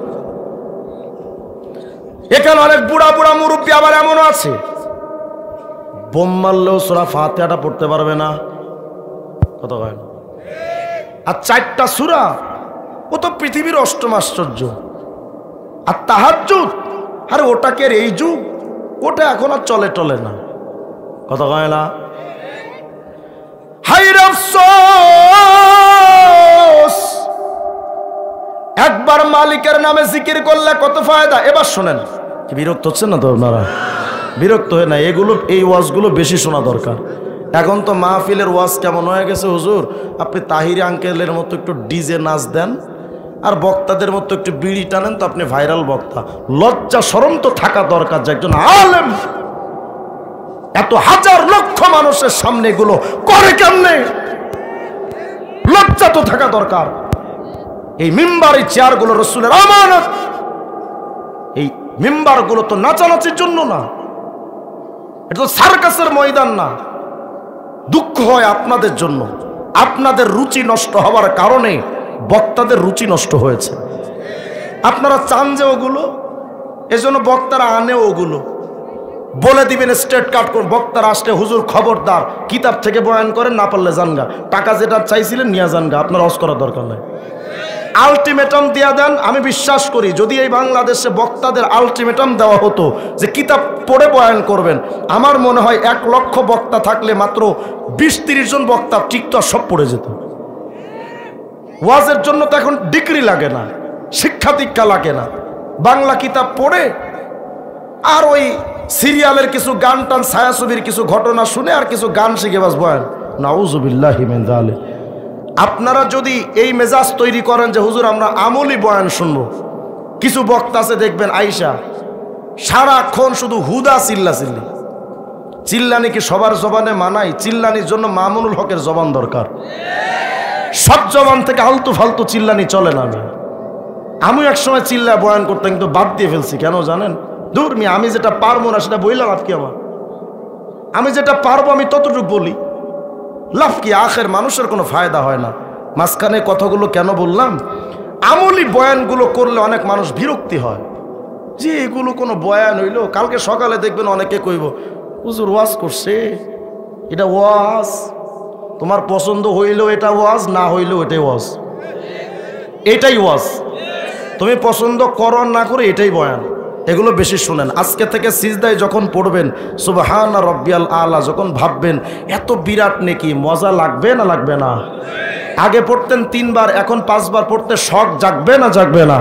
এখানে অনেক বুড়া বুড়া মুরব্বী আবার এমনও আছে বোম মারলেও সূরা ফাতিহাটা পড়তে পারবে না, কথা কয় না। আর 4টা সূরা, ও তো পৃথিবীর অষ্টম আশ্চর্য। আর তাহাজ্জুদ, আরে ওটাকে আর এই যুগ, ওটা এখন আর চলে টলে না, কথা কয় না। হায়রে আফসোস, একবার মালিকের নামে জিকির করলে কত ফায়দা। এবার শোনেন, কি বিরক্ত হচ্ছেন না তো আপনারা? বিরক্ত হয় না, এগুলো এই ওয়াজগুলো বেশি শোনা দরকার। এখন তো মাহফিলের ওয়াজ কেমন হয়ে গেছে, হুজুর আপনি তাহিরি আঙ্কেলের মতো একটু ডিজে নাচ দেন আর বক্তাদের মতো একটু বিড়ি টানেন তো আপনি ভাইরাল বক্তা। লজ্জা শরম তো থাকা দরকার যে একজন আলেম এত হাজার লক্ষ মানুষের সামনে এগুলো করে কেমনে, লজ্জা তো থাকা দরকার। এই মিম্বার, এই চেয়ারগুলো রাসূলের আমানত। এই মিম্বারগুলো তো নাচানাচির জন্য না, এটা তো সার্কাসের ময়দান না। দুঃখ হয় আপনাদের জন্য, আপনাদের রুচি নষ্ট হওয়ার কারণে বক্তাদের রুচি নষ্ট হয়েছে। আপনারা চান যে ওগুলো, এজন্য বক্তারা আনে ওগুলো, বলে দিবেন স্টেট কাট করুন। বক্তারা আসলে হুজুর খবরদার কিতাব থেকে বয়ান করেন, না পারলে জানগা, টাকা যেটা চাইছিলেন নিয়ে জানগা, আপনার হজ করার দরকার নাই। আলটিমেটাম দিয়া দেন। আমি বিশ্বাস করি যদি এই বাংলাদেশে বক্তাদের আলটিমেটাম দেওয়া হতো যে কিতাব পড়ে বয়ান করবেন, আমার মনে হয় 1 লক্ষ বক্তা থাকলে মাত্র 20-30 জন বক্তা টিকতো, সব পড়ে যেত। ওয়াজের জন্য তো এখন ডিগ্রি লাগে না, শিক্ষা দীক্ষা লাগে না, বাংলা কিতাব পড়ে আর ওই সিরিয়ালের কিছু গান টান, ছায়াছবির কিছু ঘটনা শুনে আর কিছু গান শিখে বাস বয়ান। নাউযুবিল্লাহি মিন যালিক। আপনারা যদি এই মেজাজ তৈরি করেন যে হুজুর আমরা আমলি বয়ান শুনবো, কিছু বক্তা আছে দেখবেন আইসা সারাক্ষণ শুধু হুদা চিল্লাচিল্লি। চিল্লানি কি সবার জবানে মানাই? চিল্লানির জন্য মামুনুল হকের জবান দরকার। সব জবান থেকে আলতু ফালতু চিল্লানি চলে না। আমি একসময় চিল্লা বয়ান করতাম, কিন্তু বাদ দিয়ে ফেলছি। কেন জানেন? দূর মি, আমি যেটা পারবো না সেটা বললাম লাভ কি আমার? আমি যেটা পারবো আমি ততটুকু বলি, লাভ কি? আখের মানুষের কোনো ফায়দা হয় না। মাঝখানে কথাগুলো কেন বললাম? আমলি বয়ানগুলো করলে অনেক মানুষ বিরক্তি হয় যে এগুলো কোনো বয়ান হইলো। কালকে সকালে দেখবেন অনেকে কইব হুজুর ওয়াজ করছে, এটা ওয়াজ, তোমার পছন্দ হইলেও এটা ওয়াজ, না হইলেও এটাই ওয়াজ, এটাই ওয়াজ। তুমি পছন্দ করো না করে এটাই বয়ান। এগুলো বেশি শুনেন। আজকে থেকে সিজদায় যখন পড়বেন সুবহানা রাব্বিয়াল আলা, যখন ভাববেন এত বিরাট নেকি, মজা লাগবে না লাগবে না? আগে পড়তেন 3 বার, এখন 5 বার পড়তে শখ জাগবে না জাগবে না?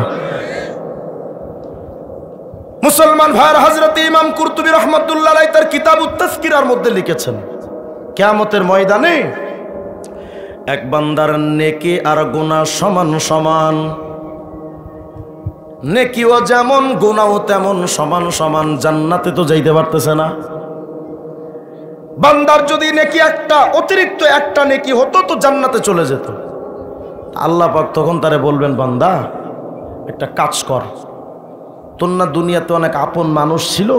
মুসলমান ভাইয়ের, হযরত ইমাম কুরতুবী রাহমাতুল্লাহ আলাইহি তার কিতাবুত তাযকিরার মধ্যে লিখেছেন কিয়ামতের ময়দানে এক বান্দার নেকি আর গুনাহ সমান সমান। নেকিও যেমন গুনাহও তেমন সমান সমান। জান্নাতে তো যাইতে পারতেছে না। বান্দার যদি নেকি একটা, অতিরিক্ত একটা নেকি হতো তো জান্নাতে চলে যেত। আল্লাহ পাক তখন তারে বলবেন, বান্দা একটা কাজ কর, তোর না দুনিয়াতে অনেক আপন মানুষ ছিল,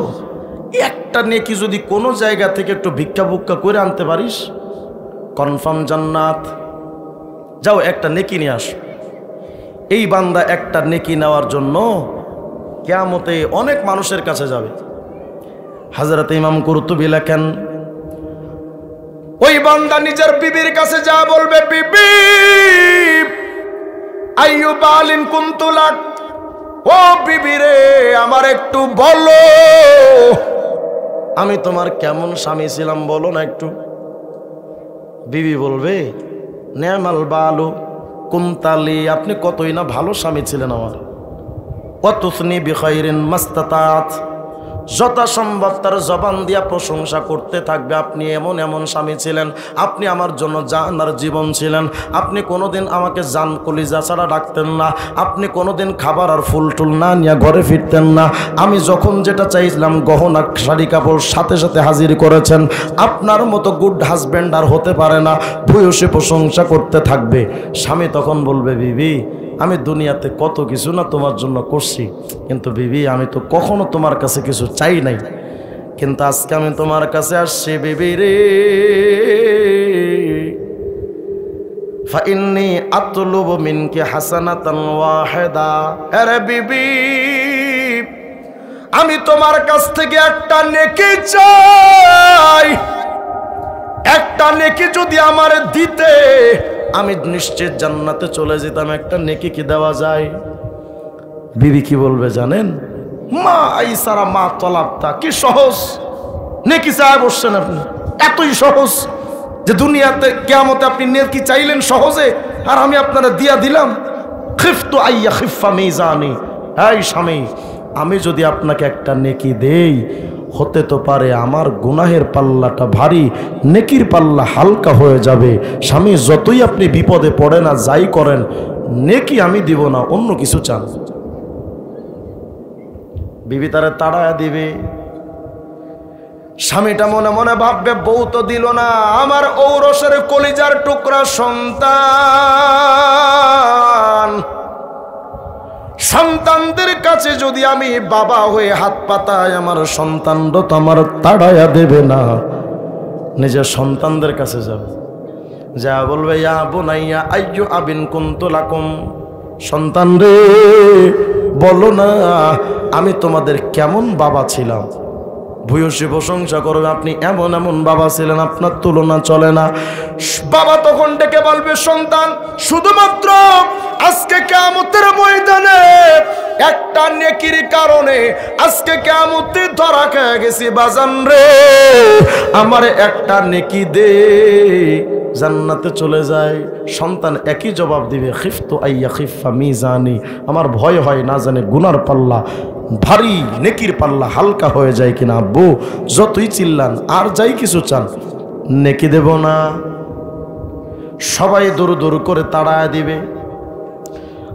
একটা নেকি যদি কোনো জায়গা থেকে একটু ভিক্ষা বুক্ষা করে আনতে পারিস, কনফার্ম জান্নাত। যাও একটা নেকি নিয়ে আস। এই বান্দা একটা নেকি নেওয়ার জন্য কিয়ামতে অনেক মানুষের কাছে যাবে। হযরত ইমাম কুরতুবী লেখেন, ওই বান্দা নিজের বিবির কাছে যা বলবে, বিবি আইয়ুবালিন কুনতু লাক, ও বিবি রে আমার একটু বলো আমি তোমার কেমন স্বামী ছিলাম, বলো না একটু। বিবি বলবে, নেমাল বালু কুমতালি, আপনি কতই না ভালো স্বামী ছিলেন আমার। ওয়াতুসনি বিখাইরিন মাস্তাতাত, যথাসম্ভব তার জবান দিয়া প্রশংসা করতে থাকবে। আপনি এমন এমন স্বামী ছিলেন, আপনি আমার জন্য জান আর জীবন ছিলেন। আপনি কোনোদিন আমাকে জান কলিজা ছাড়া ডাকতেন না। আপনি কোনোদিন খাবার আর ফুল টুল না নিয়ে ঘরে ফিরতেন না। আমি যখন যেটা চাইছিলাম গহনা শাড়ি কাপড় সাথে সাথে হাজির করেছেন। আপনার মতো গুড হাজব্যান্ড আর হতে পারে না। ভূয়সী প্রশংসা করতে থাকবে। স্বামী তখন বলবে, বিবি আমি দুনিয়াতে কত কিছু না তোমার জন্য করছি, কিন্তু বিবি আমি তো কখনো তোমার কাছে কিছু চাই নাই, কিন্তু আজকে আমি তোমার কাছে আসছি বিবি রে, ফাইন্নী আতলুবু মিনকি হাসানাতান ওয়াহিদা। আরে বিবি আমি তোমার কাছ থেকে একটা নেকি চাই, একটা নেকি যদি আমার দিতে আমি নিশ্চিত জান্নাতে চলে যেতাম। একটা নেকি কি দেওয়া যায়? বিবি কি বলবে জানেন? মা আইসারা মা তলাবতা, কি সহজ নেকি চায় বসছেন আপনি, এতই সহজ যে দুনিয়াতে কিয়ামতে আপনি নেকি চাইলেন সহজে, আর আমি আপনারা দিয়া দিলাম। খিফতু আইয়া খিফা মিজানি। এই স্বামী, আমি যদি আপনাকে একটা নেকি দেই, হতে তো পারে আমার গুনাহের পাল্লাটা ভারী, নেকির পাল্লা হালকা হয়ে যাবে। স্বামী যতই আপনি বিপদে পড়েন আর যাই করেন, নেকি আমি দিব না, অন্য কিছু চান। বিবি তারে তাড়ায়া দিবে। স্বামীটা মনে মনে ভাববে, বউ তো দিল না, আমার ঔরসের কলিজার টুকরা সন্তান, সন্তানদের কাছে যদি আমি বাবা হয়ে হাত পাতাই, আমার সন্তানরা তো আমার তাড়ায়া দেবে না। নিজের সন্তানদের কাছে যাবে, যা বলবে, ইয়া বুনাইয়া আইয়ু আবিন কুনতু লাকুম, সন্তান রে বলো না আমি তোমাদের কেমন বাবা ছিলাম। ভূয়সী প্রশংসা করবে, আপনি এমন এমন বাবা ছিলেন, আপনার তুলনা চলে না। বাবা তখন ডেকে বলবে, সন্তান শুধুমাত্র আজকে কিয়ামতের ময়দানে একটা নেকির কারণে আজকে কিয়ামতে ধরা খেয়ে গেছি বাজান রে, আমারে একটা নেকি দে, জান্নাতে চলে যায়। সন্তান একই জবাব দিবে, খিফতু আইয়া খিফা মিজানি, আমার ভয় হয় না জানে গুনার পাল্লা ভারী, নেকির পাল্লা হালকা হয়ে যায় কিনা। আব্বু যতই চিল্লান আর যাই কিছু চান, নেকি দেব না। সবাই দূর দূর করে তাড়ায় দিবে।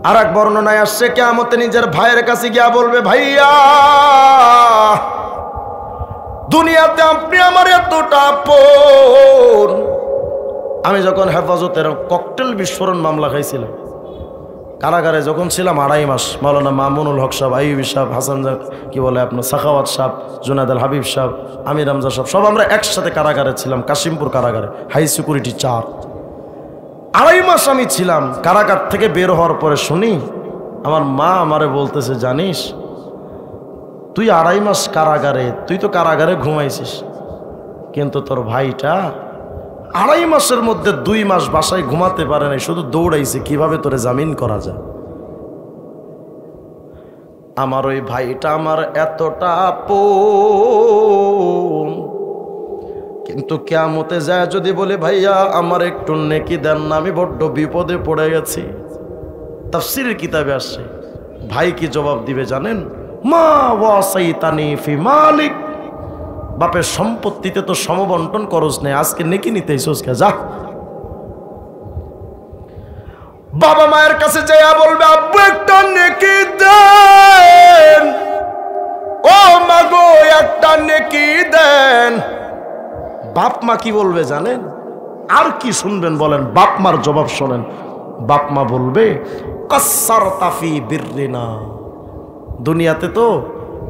আর এক বর্ণনায় আসছে, কিয়ামতে নিজের ভাইয়ের কাছে গিয়া বলবে, ভাইয়া দুনিয়াতে আপনি আমার এতটা আপন, আমি যখন হেফাজতের ককটেল বিস্ফোরণ মামলা খাইছিলাম, কারাগারে যখন ছিলাম 2.5 মাস, মাওলানা মামুনুল হক সাহেব, আইয়ুবী সাহেব, হাসান কি বলে আপনার সাখাওয়াত সাহেব, জুনায়েদ আল হাবিব সাহেব, আমির হামজা সাহেব, সব আমরা একসাথে কারাগারে ছিলাম, কাশিমপুর কারাগারে, হাই সিকিউরিটি 4। 2.5 মাস আমি ছিলাম। কারাগার থেকে বের হওয়ার পরে শুনি আমার মা আমারে বলতেছে, জানিস তুই 2.5 মাস কারাগারে, তুই তো কারাগারে ঘুমাইছিস, কিন্তু তোর ভাইটা 2.5 মাসের মধ্যে 2 মাস বাসায় ঘুমাতে পারে নাই, শুধু দৌড়াইছে কিভাবে তোরে জামিন করা যায়। আমার ওই ভাইটা আমার এতটা আপন, কিন্তু কিয়ামতে যায় যদি বলে, ভাইয়া আমার একটু নেকি দেন না, আমি বড্ড বিপদে পড়ে গেছি। তাফসীরের কিতাবে আসছে, ভাই কি জবাব দিবে জানেন? মা ওয়াসাইতানি ফি মালিক, বাপের সম্পত্তিতে তো সমবন্টন করস নেই, আজকে নেকি নিতে এসোস কে, যা। বাবা মায়ের কাছে যাইয়া বলবে, আব্বু একটা নেকি দেন, ও মা গো একটা নেকি দেন। বাপ মা কি বলবে জানেন? আর কি শুনবেন বলেন? বাপ মার জবাব শোনেন। বাপ মা বলবে, কাসসারতা ফি বিররিনা, দুনিয়াতে তো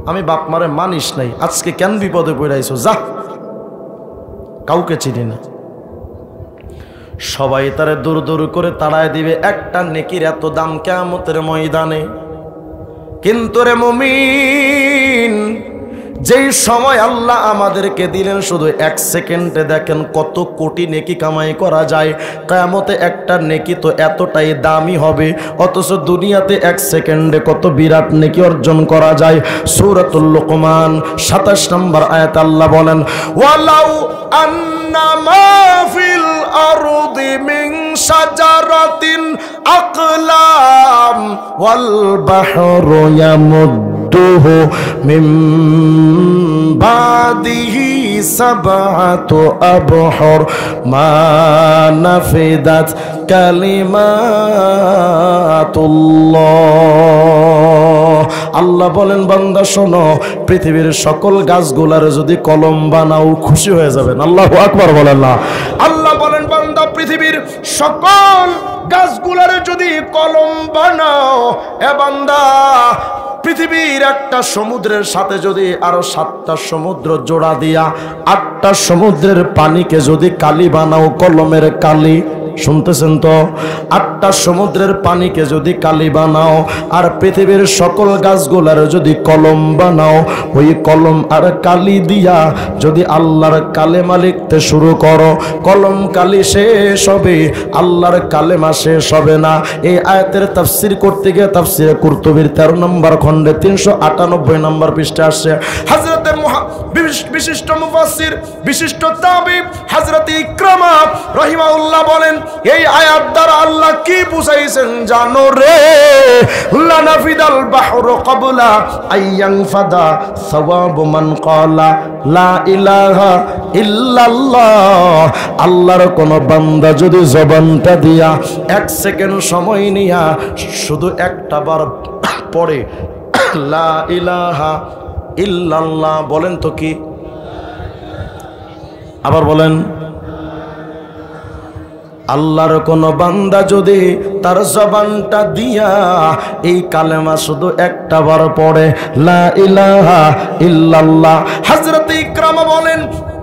আমি বাপ মারে মানিস নাই, আজকে কেন বিপদে পড়াইছো, যা, কাউকে চিনি না। সবাই তারে দূর দূর করে তাড়ায় দিবে। একটা নেকির এত দাম কিয়ামতের ময়দানে। কিন্তু রে মুমিন, যেই সময় আল্লাহ আমাদেরকে দিলেন শুধু 1 সেকেন্ডে দেখেন কত কোটি নেকি কামাই করা যায়। কিয়ামতে একটা নেকি তো এতটাই দামি হবে, অথচ দুনিয়াতে 1 সেকেন্ডে কত বিরাট নেকি অর্জন করা যায়। সূরাতুল লুকমান 27 নম্বর আয়াত আল্লাহ বলেন, ওয়ালাউ আন্না মা ফিল আরদি মিন শাজারাতিন আকলাম ওয়াল বাহরু ইয়ামুদ্দুহু মিন বাদিহি সাবআতু আবহর মা নাফিদাত কালিমাতুল্লাহ। আল্লাহ বলেন, বান্দা শোনো, পৃথিবীর সকল গাছগুলার যদি কলম বানাও খুশি হয়ে যাবেন। আল্লাহু আকবার বলেন না। আল্লাহ বলেন, বান্দা বান্দা পৃথিবীর সকল গাছগুলার যদি কলম বানাও, এ বান্দা পৃথিবীর একটা সমুদ্রের সাথে যদি আরো 7টা সমুদ্র জোড়া দিয়া 8টা সমুদ্রের পানিকে যদি কালি বানাও, কলমের কালি, শুনতেছেন তো? 8টা সমুদ্রের পানিকে যদি কালি বানাও আর পৃথিবীর সকল গাছগুলার যদি কলম বানাও, ওই কলম আর কালি দিয়া যদি আল্লাহর কালেমা লিখতে শুরু করো, কলম কালি শেষ হবে, আল্লাহর কালেমা শেষ হবে না। এই আয়াতের তাফসীর করতে গিয়ে তাফসীরে কুরতুবীর 13 নম্বর খণ্ডে 398 নম্বর পৃষ্ঠা আসছে। হযরতে বিশিষ্ট মুফাসসির, বিশিষ্ট তাবিঈ হযরত ইকরামা রাহিমাহুল্লাহ বলেন, এই আয়াত দ্বারা আল্লাহ কি বুঝাইছেন জানো রে? লানাফিদাল বাহরু ক্বাবলা আইয়ানফাদা সাওয়াবু মান ক্বালা লা ইলাহা ইল্লাল্লাহ। আল্লাহর কোন বান্দা যদি জবানটা দিয়া 1 সেকেন্ড সময় নিয়া শুধু একটা বার পড়ে লা ইলাহা ইল্লাল্লাহ, বলেন তো কি? আবার বলেন। আল্লাহর কোন বান্দা যদি তার জবানটা দিয়া এই কালেমা শুধু একটা বার পড়ে লা ইলাহা ইল্লাল্লাহ, হযরত ইকরামা বলেন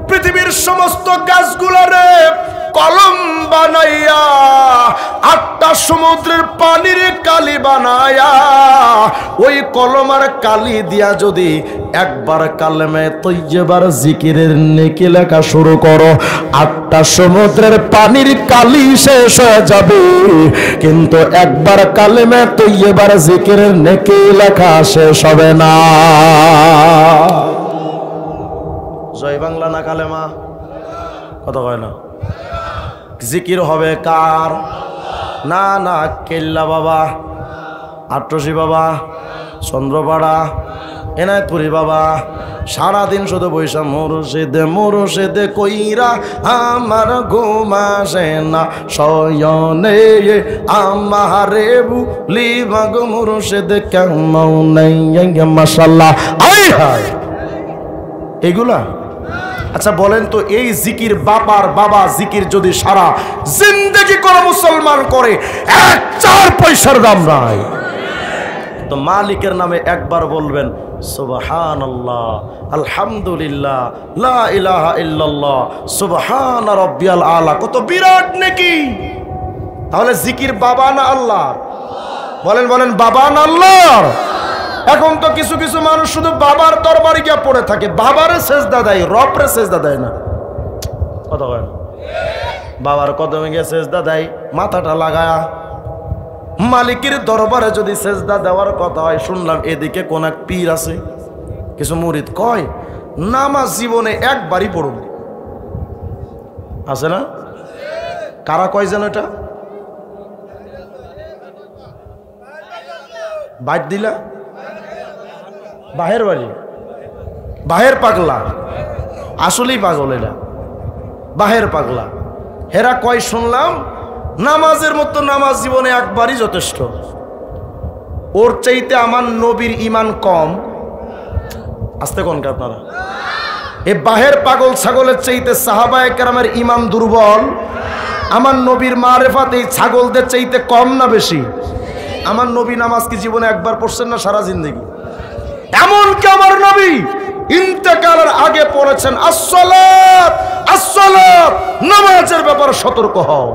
পৃথিবীর সমস্ত গাছগুলোরে কলম বানাইয়া 8টা সমুদ্রের পানির কালি বানায়া ওই কলম আর কালি দিয়া যদি একবার কালেমে তৈয়বার জিকিরের নেকি লেখা শুরু করো, 8টা সমুদ্রের পানির কালি শেষ হয়ে যাবে, কিন্তু একবার কালেমে তৈয়বার জিকিরের নেকি লেখা শেষ হবে না। জয় বাংলা না কালেমা? কথা কয় না? জিকির হবে কার? না না কেল্লা বাবা, আট্রসি বাবা, চন্দ্রপাড়া, এনায়তপুরি বাবা সারাদিন শুধু বৈশা মুর্শিদে মুর্শিদে কইরা আমার ঘুম আসে না শয়নে আমারে বুলি মাগ মুর্শিদে কেমন নাই মাশাআল্লাহ। আয় হায় এগুলা। আচ্ছা বলেন তো, এই জিকির বাবার বাবা জিকির যদি সারা জিন্দেগি করে মুসলমান করে 1-4 পয়সার দাম নাই, তো মালিকের নামে একবার বলবেন সুবহানাল্লাহ, আলহামদুলিল্লাহ, লা ইলাহা ইল্লাল্লাহ, সুবহান রাব্বিয়াল আলা, কত বিরাট নেকি। তাহলে জিকির বাবা না আল্লাহ? বলেন বলেন, বাবা না আল্লাহ? এখন তো কিছু কিছু মানুষ শুধু বাবার দরবারে গিয়ে পড়ে থাকে, বাবারে সেজদা দেয়, রবরে সেজদা দেয় না। কথা কয় না? বাবার কদমে গিয়ে সেজদা দেয় মাথাটা লাগায়া। মালিকের দরবারে যদি সেজদা দেওয়ার কথা হয়, শুনলাম এদিকে কোন এক পীর আছে, কিছু মুরিদ কয় নামাজ জীবনে একবারই পড়ুন, আছে না? কারা কয় যেন এটা? বাইট দিলা বাহের বাড়ি, বাহের পাগলা, আসলেই পাগল এরা, বাহের পাগলা। হেরা কয় শুনলাম নামাজের মতো নামাজ জীবনে একবারই যথেষ্ট, ওর চাইতে আমার নবীর ঈমান কম। আসতে কোন কে আপনারা? এ বাহের পাগল ছাগলের চাইতে সাহাবায়ে কেরামের ঈমান দুর্বল, আমার নবীর মারেফাত এই ছাগলদের চাইতে কম না বেশি? আমার নবী নামাজ কি জীবনে একবার পড়ছেন না সারা জিন্দেগি? এমনকি আমার নবী ইন্তেকালের আগে পড়েছেন আসসালাত আসসালাত, নামাজের ব্যাপারে সতর্ক হও।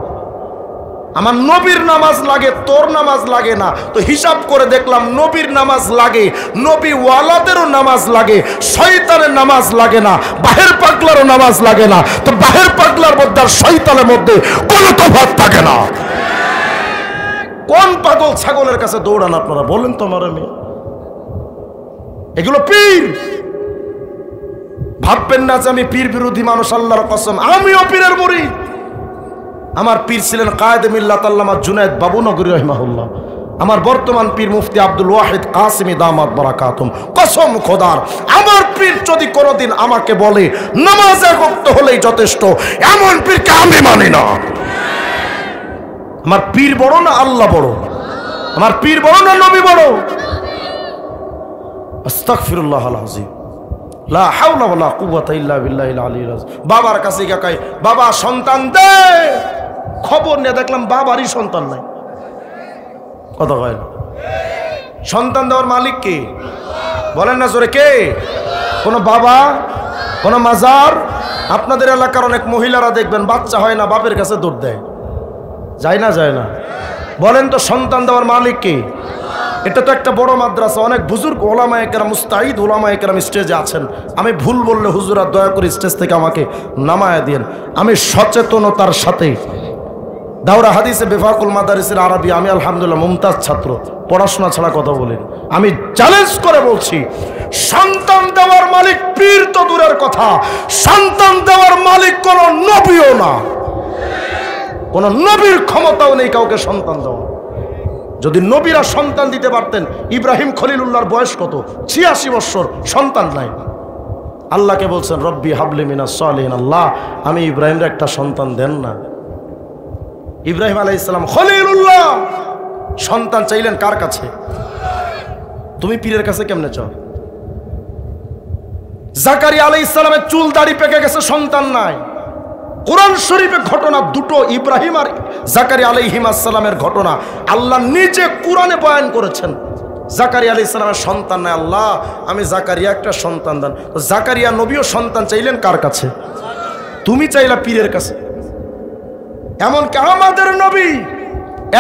আমার নবীর নামাজ লাগে, তোর নামাজ লাগে না। তো হিসাব করে দেখলাম নবীর নামাজ লাগে, নবী ওয়ালাদেরও নামাজ লাগে, শয়তানের নামাজ লাগে না, বাহের পাগলারও নামাজ লাগে না। তো বাহের পাগলার মধ্যে আর শয়তানের মধ্যে কোনো তফাৎ থাকে না। কোন পাগল ছাগলের কাছে দৌড়ান আপনারা বলেন তো আমার? আমি এগুলো পীর। ভাববেন না যে আমি পীর বিরোধী মানুষ, আল্লাহর কসম আমিও পীরের মুরিদ। আমার পীর ছিলেন কায়েদে মিল্লাত আল্লামা জুনায়েদ বাবুনগরী রাহিমাহুল্লাহ। আমার বর্তমান পীর মুফতি আব্দুল ওয়াহিদ কাসিমি দামাত বারাকাতুম। কসম খোদার, আমার পীর যদি কোনোদিন আমাকে বলে নামাজ এক ওয়াক্ত হলেই যথেষ্ট, এমন পীরকে আমি মানি না। আমার পীর বড় না আল্লাহ বড়? আমার পীর বড় না নবী বড়? আস্তাগফিরুল্লাহাল আযীম, লা হাওলা ওয়ালা কুওয়াতা ইল্লা বিল্লাহিল আলিয়্যিল আযীম। বাবার কাছে গিয়ে কয় বাবা সন্তান দে, খবর নিয়ে দেখলাম বাবারই সন্তান নাই। কথা কয় না? সন্তান দেওয়ার মালিক কে? বলেন না জোরে, কে? কোন বাবা, কোন মাজার? আপনাদের এলাকার অনেক মহিলারা দেখবেন বাচ্চা হয় না, বাপের কাছে দৌড় দেয়। যায় না? যায় না? বলেন তো সন্তান দেওয়ার মালিক কে? এটা তো একটা বড় মাদ্রাসা, অনেক বুজুর্গ ওলামায়ে কেরাম, মুস্তাহিদ ওলামায়ে কেরাম স্টেজে আছেন। আমি ভুল বললে হুজুরা দয়া করে স্টেজ থেকে আমাকে নামায়া দিয়েন। আমি সচেতনতার সাথে দাওরা হাদিসে বেফাকুল মাদারিসের আরবি আমি আলহামদুলিল্লাহ মুমতাজ ছাত্র, পড়াশোনা ছাড়া কথা বলি। আমি চ্যালেঞ্জ করে বলছি, সন্তান দেওয়ার মালিক পীর তো দূরের কথা, সন্তান দেওয়ার মালিক কোন নবীও না। কোন নবীর ক্ষমতাও নেই কাউকে সন্তান দেওয়া। যদি নবীরা সন্তান দিতে পারতেন, ইব্রাহিম খলিলুল্লাহর বয়স কত? 86 বছর, সন্তান নাই। আল্লাহকে বলছেন রব্বি হাবলি মিনাস সালিহিন, আল্লাহ আমি ইব্রাহিমের একটা সন্তান দেন না। ইব্রাহিম আলাইহিস সালাম খলিলুল্লাহ সন্তান চাইলেন কার কাছে? তুমি পীরের কাছে কেমনে চাও? জাকারিয়া আলাইহিস সালামের চুল দাড়ি পেকে গেছে, সন্তান নাই। কোরআন শরীফে ঘটনা দুটো, ইব্রাহিম আর জাকারিয়া আলাইহিস সালামের ঘটনা আল্লাহ নিজে কোরআনে বয়ান করেছেন। জাকারিয়া আলাইহিস সালামের সন্তান নাই, আল্লাহ আমি জাকারিয়া একটা সন্তান দেন। তো জাকারিয়া নবীও সন্তান চাইলেন কার কাছে? তুমি চাইলা পীরের কাছে। এমনকি আমাদের নবী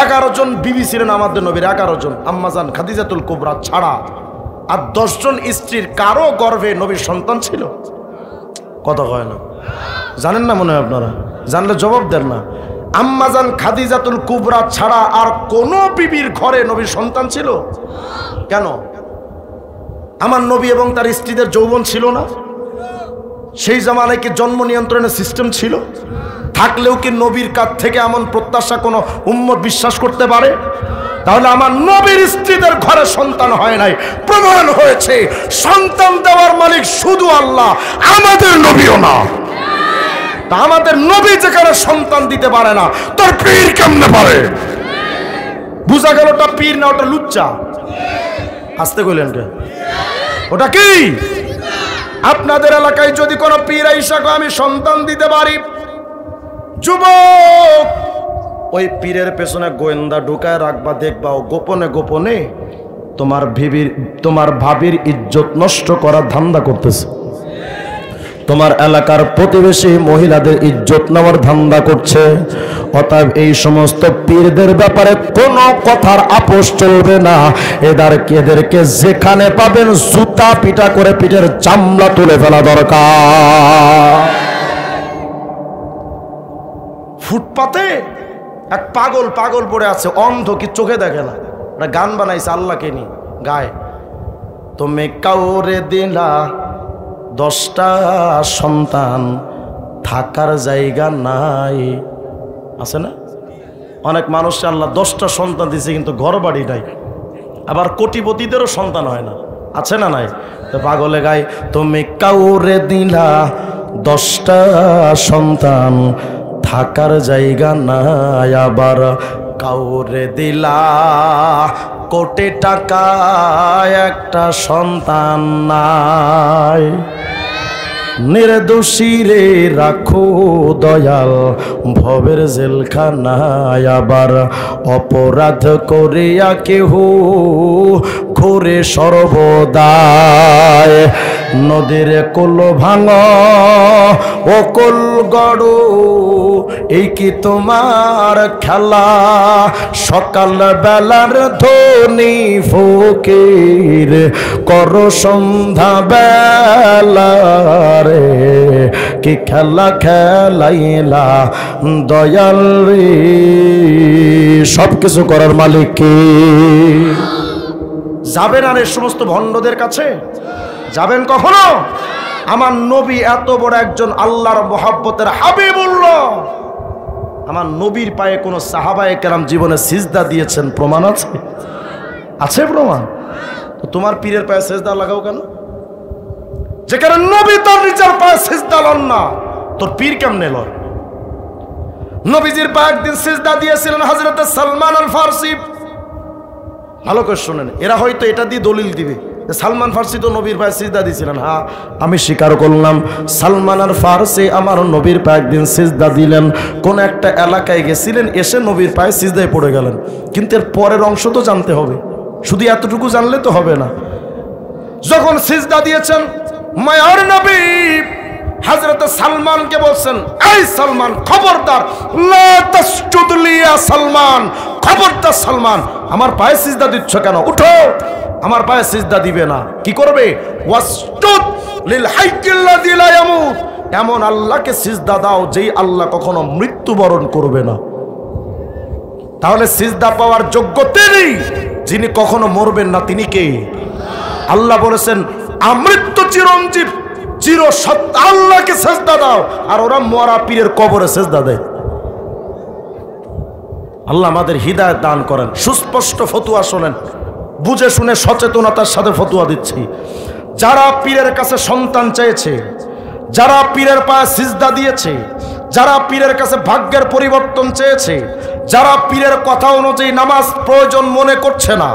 11 জন বিবি ছিলেন, আমাদের নবীর 11 জন, আম্মাজান খাদিজাতুল কুবরা ছাড়া আর 10 জন স্ত্রীর কারো গর্ভে নবীর সন্তান ছিল। কথা কয় না? জানেন না মনে হয় আপনারা? জানলে জবাব দেন না। আম্মাজান খাদিজাতুল কুবরা ছাড়া আর কোন বিবির ঘরে নবীর সন্তান ছিল? কেন? আমার নবী এবং তার স্ত্রীদের যৌবন ছিল না? সেই জামানায় কি জন্ম নিয়ন্ত্রণের সিস্টেম ছিল? থাকলেও কি নবীর কাছ থেকে এমন প্রত্যাশা কোনো উম্মত বিশ্বাস করতে পারে? তাহলে আমার নবীর স্ত্রীদের ঘরে সন্তান হয় নাই, প্রমাণ হয়েছে সন্তান দেওয়ার মালিক শুধু আল্লাহ, আমাদের নবীও না। তা আমাদের নবী যেখানে সন্তান দিতে পারে না, তোর পীর কেমনে পারে? বুঝা গেল ওটা পীর না, ওটা লুচ্চা। আসতে কইলেন কে? ওটা কি? আপনাদের এলাকায় যদি কোনো পীর আইসা কয় আমি সন্তান দিতে পারি, যুবক ওই পীরের পেছনে গোয়েন্দা ঢুকায় রাখবা, দেখবা ও গোপনে গোপনে তোমার ভাবির ইজ্জত নষ্ট করার ধান্দা করতেছে, তোমার এলাকার প্রতিবেশী মহিলাদের ইজ্জত নেওয়ার ধান্দা করছে। অতএব এই সমস্ত পীরদের ব্যাপারে কোনো কথার আপোষ চলবে না। এদেরকে যেখানে পাবেন জুতা পিটা করে পিঠের চামড়া তুলে ফেলা দরকার। ফুটপাতে এক পাগল পড়ে আছে, অন্ধ, কি চোখে দেখে না, একটা গান বানাইছে আল্লাহকে নিয়ে, গায় তুমি কাউরে দিলা 10টা সন্তান, থাকার জায়গা নাই। আছে না? অনেক মানুষ আল্লাহ 10টা সন্তান দিছে কিন্তু ঘর বাড়ি নাই। আবার কোটিপতিদেরও সন্তান হয় না, আছে না নাই? তো পাগলে গায় তুমি কাউরে দিলা 10টা সন্তান, থাকার জায়গা নাই। আবার কাউরে দিলা কোটি টাকা, একটা সন্তান নাই। নির্দোষী রে রাখো দয়াল ভবের জেলখানায়। আবার অপরাধ করিয়া কেহ ঘুরে সর্বদায়। নদীর কুল ভাঙ ও কুল গড়ো, এই কি তোমার খেলা? সকাল বেলার ধনী ফকির কর সন্ধ্যা বেলা রে, কি খেলা খেলাইলা দয়াল রে। সবকিছু করার মালিক কে? যাবেন আর এই সমস্ত ভণ্ডদের কাছে? যাবেন কখনো? আমার নবী এত বড় একজন আল্লাহর মহব্বতের হাবিবুল্লাহ, আমার নবীর পায়ে কোন সাহাবায়ে কেরাম জীবনে সিজদা দিয়েছেন প্রমাণ আছে? আছে প্রমাণ? তো তোমার পীরের পায়ে সিজদা লাগাও কেন? যেখানে নবী তার নিজের পায়ে সিজদা লন না, তোর পীর কেমনে লয়? নবীজির পায়ে একদিন সিজদা দিয়েছিলেন হযরতে সালমান আল ফারসি। ভালো করে শুনেন, এরা হয়তো এটা দিয়ে দলিল দিবে সালমান ফার্সি তো নবীর পায়ে সিজদা দিয়েছিলেন। হ্যাঁ, আমি স্বীকার করলাম সালমান আর ফার্সি আমার নবীর পায়ে একদিন সিজদা দিলেন। কোন একটা এলাকায় গেছিলেন, এসে নবীর পায়ে সিজদায় পড়ে গেলেন। কিন্তু এর পরের অংশ তো জানতে হবে, শুধু এতটুকু জানলে তো হবে না। যখন সিজদা দিয়েছেন, মায়ার নবী হযরত সালমানকে বলছেন, এই সালমান খবরদার, লা তাসজুদ লিয়া সালমান, খবরদার সালমান, আমার পায়ে সিজদা দিচ্ছ কেন? উঠো, আমার পায়ে সিজদা দিবে না। কি করবে? ওয়াসজুদ লিল হাইয়্যিল্লাযী লা ইয়ামুত, এমন আল্লাহকে সিজদা দাও যেই আল্লাহ কখনো মৃত্যুবরণ করবে না। তাহলে সিজদা পাওয়ার যোগ্য তিনি, যিনি কখনো মরবেন না। তিনি কে? আল্লাহ বলেছেন আমৃত্যু চিরঞ্জীব চির সত্য আল্লাহকে সিজদা দাও, আর ওরা মরা পীরের কবরে সিজদা দেয়। আল্লাহ আমাদের হিদায়াত দান করেন। সুস্পষ্ট ফতোয়া শোনেন, বুঝে শুনে সচেতনতার সাথে ফতোয়া দিচ্ছি। যারা পীরের কাছে সন্তান চেয়েছে, যারা পীরের পায়ে সিজদা দিয়েছে, যারা পীরের কাছে ভাগ্যের পরিবর্তন চেয়েছে, যারা পীরের কথা অনুযায়ী নামাজ প্রয়োজন মনে করছে না,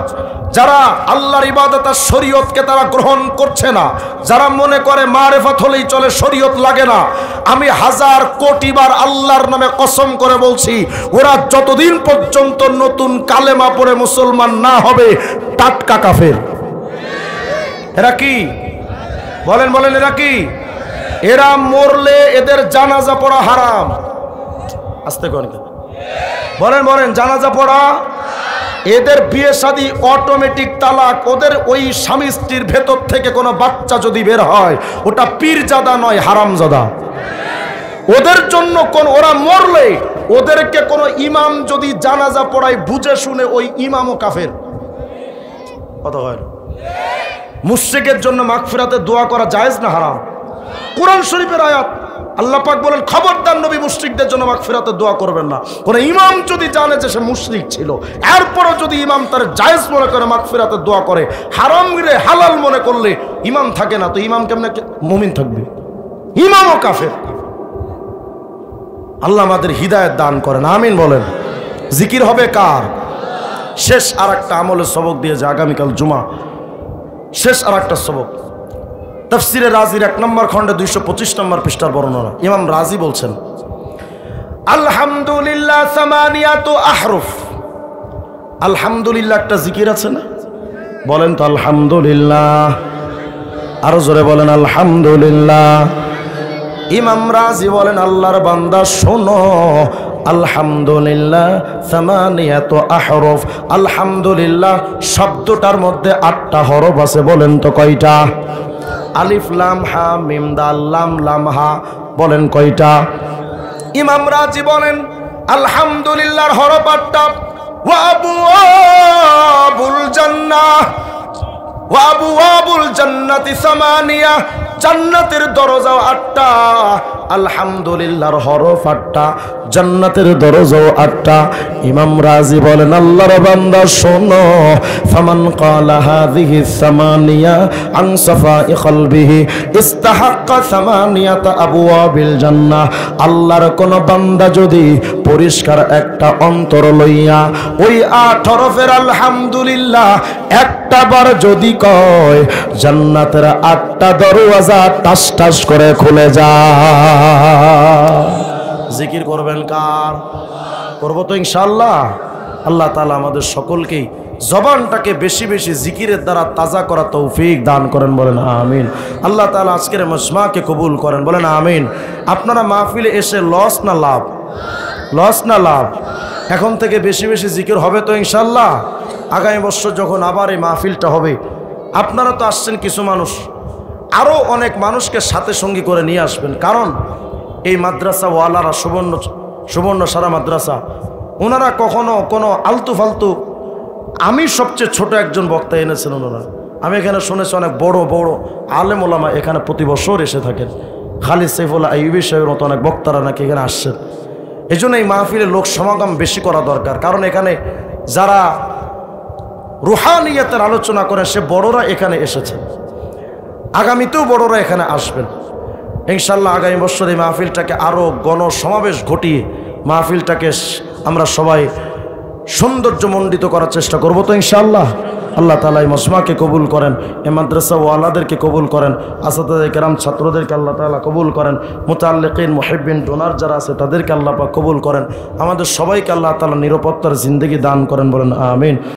যারা আল্লাহর ইবাদত আর শরীয়তকে তারা গ্রহণ করছে না, যারা মনে করে মারেফত হলেই চলে, শরীয়ত লাগে না, আমি হাজার কোটি বার আল্লাহর নামে কসম করে বলছি, ওরা যতদিন পর্যন্ত নতুন কালেমা পড়ে মুসলমান না হবে, টাটকা কাফের। এরা কি? বলেন বলেন, এরা কি? এরা মরলে এদের জানাজা পড়া হারাম। আস্তে কোন বলেন বলেন, জানাজা পড়া, এদের বিয়ে শাদী অটোমেটিক তালাক। ওদের ওই স্বামী স্ত্রীর ভেতর থেকে কোনো বাচ্চা যদি বের হয়, ওটা পীরজাদা নয়, হারামজাদা। ওদের জন্য কোন, ওরা মরলে ওদেরকে কোনো ইমাম যদি জানাজা পড়ায় বুঝে শুনে, ওই ইমামও কাফের। কথা হয় না? মুশরিকের জন্য মাগফিরাতে দোয়া করা জায়েজ না হারাম? কোরআন শরীফের আয়াত। আল্লাহ পাক বলেন, খবরদার নবী মুশরিকদের জন্য মাগফিরাতে দোয়া করবেন না। কোন ইমাম যদি জানে যে সে মুশরিক ছিল, এরপরও যদি ইমাম তার জায়েজ মনে করে মাগফিরাতে দোয়া করে, হারাম রে হালাল মনে করলে ইমাম থাকে না, তো ইমাম কেমনে মুমিন থাকবে? ইমামও কাফের। আল্লাহ আমাদের হিদায়াত দান করেন, আমিন বলেন। জিকির হবে কার? শেষ আর একটা আমলের সবক দিয়ে যে আগামীকাল জুমা, শেষ আর একটা সবক। তাফসিরে রাজির 1 নম্বর খণ্ডে 225 নম্বর পৃষ্ঠার বর্ণনা। ইমাম রাজি বলছেন, আলহামদুলিল্লাহ সামানিয়াতু আহরুফ। আলহামদুলিল্লাহ একটা জিকির আছে না? বলেন তো আলহামদুলিল্লাহ, আরো জোরে বলেন আলহামদুলিল্লাহ। ইমাম রাজি বলেন, আল্লাহর বান্দা শোনো, আলহামদুলিল্লাহ সামানিয়াতু আহরুফ। আলহামদুলিল্লাহ শব্দটার মধ্যে 8টা হরফ আছে। বলেন তো কয়টা? আলিফ লাম হা মিম দাল লাম লাম হা। বলেন কয়টা? ইমাম রাজি বলেন, আলহামদুলিল্লাহর হরফ 8টা। ওয়া আবওয়াবুল জান্নাহ, ওয়া আবওয়াবুল জান্নাতি সামানিয়া, জান্নাতের দরজাও 8টা। আলহামদুলিল্লাহর হরফ 8টা, জান্নাতের দরজাও 8টা। ইমাম রাজি বলেন, আল্লাহর বান্দা শোনো, ফামান ক্বালা হাযিহি সামানিয়া আন সাফাই কলবিহি ইস্তাহাক্কা সামানিয়াতা আবওয়াবিল জান্নাহ। আল্লাহর কোন বান্দা যদি পরিষ্কার একটা অন্তর লইয়া ওই 8 হরফের আলহামদুলিল্লাহ একটা বার যদি কয়, জান্নাতের 8টা দরওয়াজা টাস টাস করে খুলে যায়। জিকির করবেন কার? করবো তো ইনশাআল্লাহ। আল্লাহ তাআলা আমাদের সকলকেই জবানটাকে বেশি বেশি জিকিরের দ্বারা তাজা করা তৌফিক দান করেন। বলেন আমিন। আল্লাহ তাআলা আজকের মজমাকে কবুল করেন। বলেন আমিন। আপনারা মাহফিলে এসে লস না লাভ? লস না লাভ? এখন থেকে বেশি বেশি জিকির হবে তো ইনশাআল্লাহ। আগামী বছর যখন আবার এই মাহফিলটা হবে, আপনারা তো আসছেন কিছু মানুষ, আরও অনেক মানুষকে সাথে সঙ্গী করে নিয়ে আসবেন। কারণ এই মাদ্রাসা ওয়ালারা, সুবর্ণ সারা মাদ্রাসা, ওনারা কখনো কোনো আলতু ফালতু, আমি সবচেয়ে ছোট একজন বক্তা এনেছেন ওনারা। আমি এখানে শুনেছি অনেক বড় বড় আলেম ওলামা এখানে প্রতি বছর এসে থাকেন। খালিদ সাইফুল্লাহ আইয়ুবী সাহেবের মতো অনেক বক্তারা নাকি এখানে আসছেন। এই জন্য এই মাহফিলে লোক সমাগম বেশি করা দরকার। কারণ এখানে যারা রুহানিয়াতের আলোচনা করে সে বড়রা এখানে এসেছেন, আগামীতেও বড়রা এখানে আসবেন ইনশাল্লাহ। আগামী বছর এই মাহফিলটাকে আরও গণসমাবেশ ঘটিয়ে মাহফিলটাকে আমরা সবাই সৌন্দর্যমণ্ডিত করার চেষ্টা করব তো ইনশাআল্লাহ। আল্লাহ তাআলা এই মজমাকে কবুল করেন, এই মাদ্রাসা ওয়ালাদেরকে কবুল করেন, আসাদায়ে কেরাম ছাত্রদেরকে আল্লাহ তাআলা কবুল করেন, মুতাআল্লিকিন মুহিব্বিন ডোনার যারা আছে তাদেরকে আল্লাহ পাক কবুল করেন, আমাদের সবাইকে আল্লাহ তাআলা নিরাপত্তার জিন্দেগি দান করেন, বলেন আমিন।